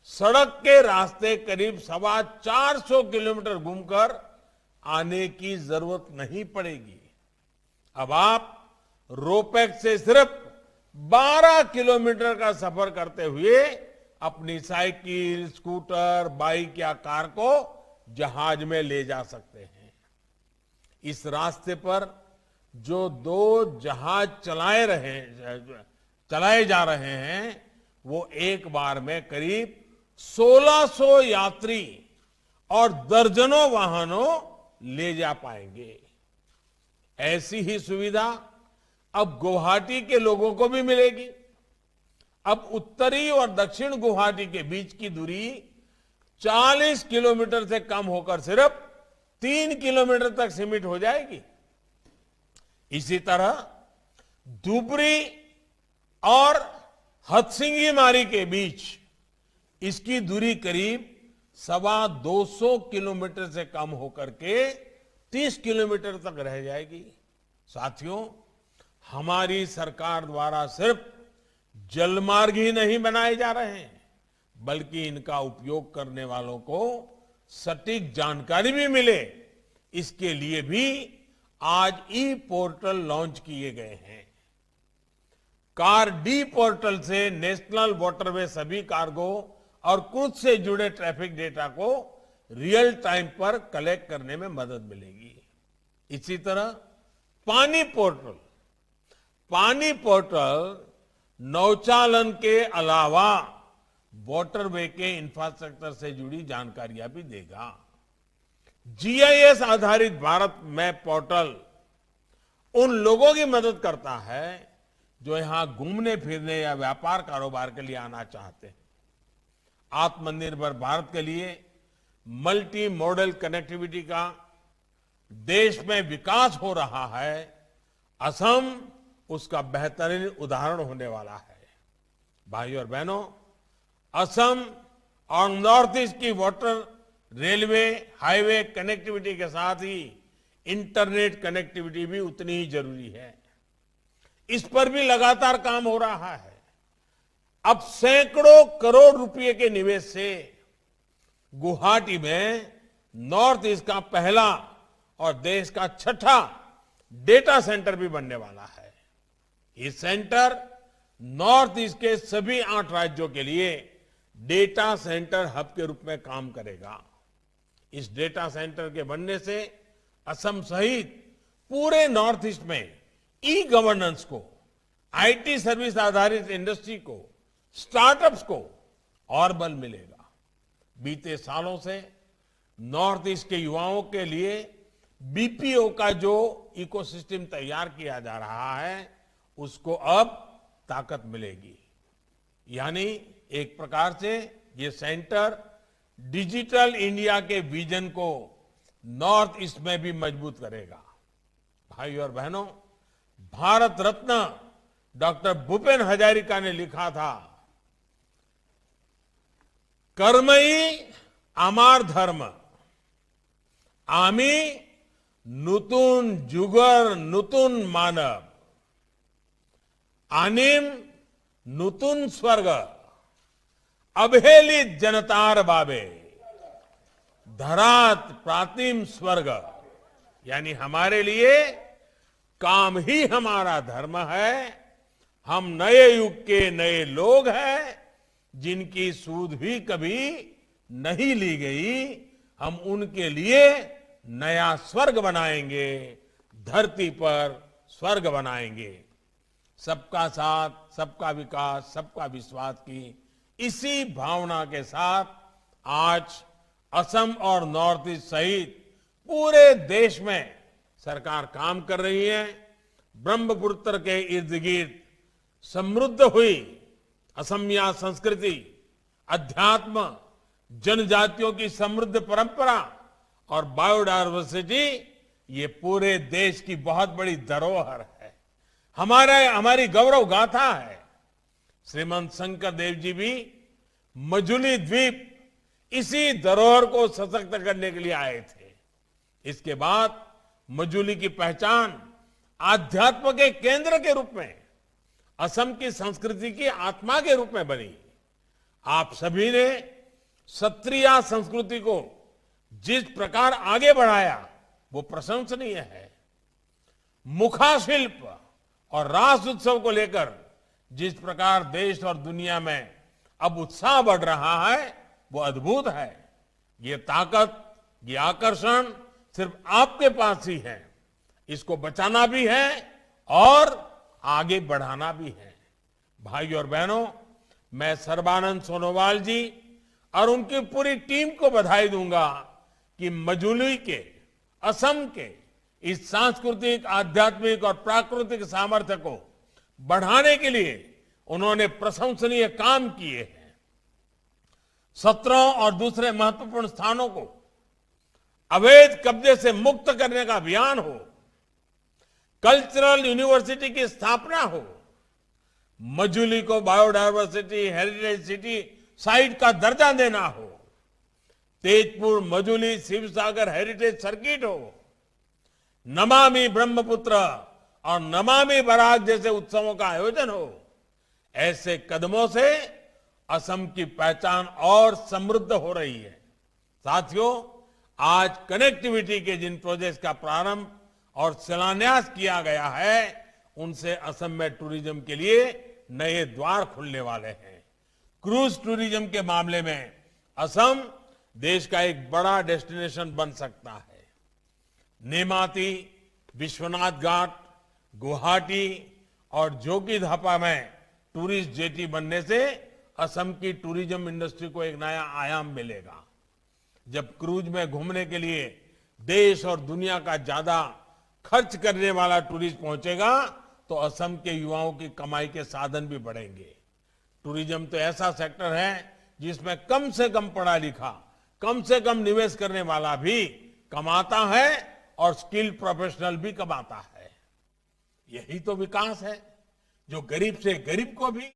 S6: सड़क के रास्ते करीब 450 किलोमीटर घूमकर आने की जरूरत नहीं पड़ेगी। अब आप रोपैक्स से सिर्फ 12 किलोमीटर का सफर करते हुए अपनी साइकिल, स्कूटर, बाइक या कार को जहाज में ले जा सकते हैं। इस रास्ते पर जो 2 जहाज चलाए जा रहे हैं, वो एक बार में करीब 1600 यात्री और दर्जनों वाहनों ले जा पाएंगे। ऐसी ही सुविधा अब गुवाहाटी के लोगों को भी मिलेगी। अब उत्तरी और दक्षिण गुवाहाटी के बीच की दूरी 40 किलोमीटर से कम होकर सिर्फ 3 किलोमीटर तक सीमित हो जाएगी। इसी तरह धुबरी और हथसिंगीमारी के बीच इसकी दूरी करीब 225 किलोमीटर से कम होकर के 30 किलोमीटर तक रह जाएगी। साथियों, हमारी सरकार द्वारा सिर्फ जलमार्ग ही नहीं बनाए जा रहे हैं, बल्कि इनका उपयोग करने वालों को सटीक जानकारी भी मिले, इसके लिए भी आज ई पोर्टल लॉन्च किए गए हैं। कार डी पोर्टल से नेशनल वाटरवे सभी कार्गो और क्रूज से जुड़े ट्रैफिक डेटा को रियल टाइम पर कलेक्ट करने में मदद मिलेगी। इसी तरह पानी पोर्टल नौचालन के अलावा वाटरवे के इंफ्रास्ट्रक्चर से जुड़ी जानकारियां भी देगा। जीआईएस आधारित भारत मैप पोर्टल उन लोगों की मदद करता है जो यहां घूमने फिरने या व्यापार कारोबार के लिए आना चाहते हैं। आत्मनिर्भर भारत के लिए मल्टी मॉडल कनेक्टिविटी का देश में विकास हो रहा है। असम उसका बेहतरीन उदाहरण होने वाला है। भाइयों और बहनों, असम और नॉर्थ ईस्ट की वाटर, रेलवे, हाईवे कनेक्टिविटी के साथ ही इंटरनेट कनेक्टिविटी भी उतनी ही जरूरी है। इस पर भी लगातार काम हो रहा है। अब सैकड़ों करोड़ रुपए के निवेश से गुवाहाटी में नॉर्थ ईस्ट का पहला और देश का छठा डेटा सेंटर भी बनने वाला है। ये सेंटर नॉर्थ ईस्ट के सभी 8 राज्यों के लिए डेटा सेंटर हब के रूप में काम करेगा। इस डेटा सेंटर के बनने से असम सहित पूरे नॉर्थ ईस्ट में ई गवर्नेंस को, आईटी सर्विस आधारित इंडस्ट्री को, स्टार्टअप्स को और बल मिलेगा। बीते सालों से नॉर्थ ईस्ट के युवाओं के लिए बीपीओ का जो इकोसिस्टम तैयार किया जा रहा है, उसको अब ताकत मिलेगी। यानी एक प्रकार से ये सेंटर डिजिटल इंडिया के विजन को नॉर्थ ईस्ट में भी मजबूत करेगा। भाइयों और बहनों, भारत रत्न डॉक्टर भूपेन हजारिका ने लिखा था, कर्मई आमार धर्म, आमी नूतन जुगर नूतन मानव, आनिम नूतन स्वर्ग, अवहेलित जनतार बाबे, धरात प्रातिम स्वर्ग। यानी हमारे लिए काम ही हमारा धर्म है। हम नए युग के नए लोग हैं जिनकी सूद भी कभी नहीं ली गई। हम उनके लिए नया स्वर्ग बनाएंगे, धरती पर स्वर्ग बनाएंगे। सबका साथ, सबका विकास, सबका विश्वास की इसी भावना के साथ आज असम और नॉर्थ ईस्ट सहित पूरे देश में सरकार काम कर रही है। ब्रह्मपुत्र के इर्द गिर्द समृद्ध हुई असमिया संस्कृति, अध्यात्म, जनजातियों की समृद्ध परंपरा और बायोडायवर्सिटी, ये पूरे देश की बहुत बड़ी धरोहर है, हमारी गौरव गाथा है। श्रीमंत शंकर देव जी भी मजुली द्वीप इसी धरोहर को सशक्त करने के लिए आए थे। इसके बाद मजुली की पहचान आध्यात्म के केंद्र के रूप में, असम की संस्कृति की आत्मा के रूप में बनी। आप सभी ने क्षत्रिय संस्कृति को जिस प्रकार आगे बढ़ाया वो प्रशंसनीय है। मुखाशिल्प और रास उत्सव को लेकर जिस प्रकार देश और दुनिया में अब उत्साह बढ़ रहा है वो अद्भुत है। ये ताकत, ये आकर्षण सिर्फ आपके पास ही है। इसको बचाना भी है और आगे बढ़ाना भी है। भाइयों और बहनों, मैं सर्बानंद सोनोवाल जी और उनकी पूरी टीम को बधाई दूंगा कि मजुली के, असम के इस सांस्कृतिक, आध्यात्मिक और प्राकृतिक सामर्थ्य को बढ़ाने के लिए उन्होंने प्रशंसनीय काम किए हैं। सत्रों और दूसरे महत्वपूर्ण स्थानों को अवैध कब्जे से मुक्त करने का अभियान हो, कल्चरल यूनिवर्सिटी की स्थापना हो, मजुली को बायोडायवर्सिटी हेरिटेज सिटी साइट का दर्जा देना हो, तेजपुर मजुली शिवसागर हेरिटेज सर्किट हो, नमामि ब्रह्मपुत्र और नमामि बराक जैसे उत्सवों का आयोजन हो। ऐसे कदमों से असम की पहचान और समृद्ध हो रही है। साथियों, आज कनेक्टिविटी के जिन प्रोजेक्ट्स का प्रारंभ और शिलान्यास किया गया है, उनसे असम में टूरिज्म के लिए नए द्वार खुलने वाले हैं। क्रूज टूरिज्म के मामले में असम देश का एक बड़ा डेस्टिनेशन बन सकता है। नेमाती, विश्वनाथ घाट, गुवाहाटी और जोगीघापा में टूरिस्ट जेटी बनने से असम की टूरिज्म इंडस्ट्री को एक नया आयाम मिलेगा। जब क्रूज में घूमने के लिए देश और दुनिया का ज्यादा खर्च करने वाला टूरिस्ट पहुंचेगा तो असम के युवाओं की कमाई के साधन भी बढ़ेंगे। टूरिज्म तो ऐसा सेक्टर है जिसमें कम से कम पढ़ा लिखा, कम से कम निवेश करने वाला भी कमाता है और स्किल्ड प्रोफेशनल भी कमाता है। यही तो विकास है जो गरीब से गरीब को भी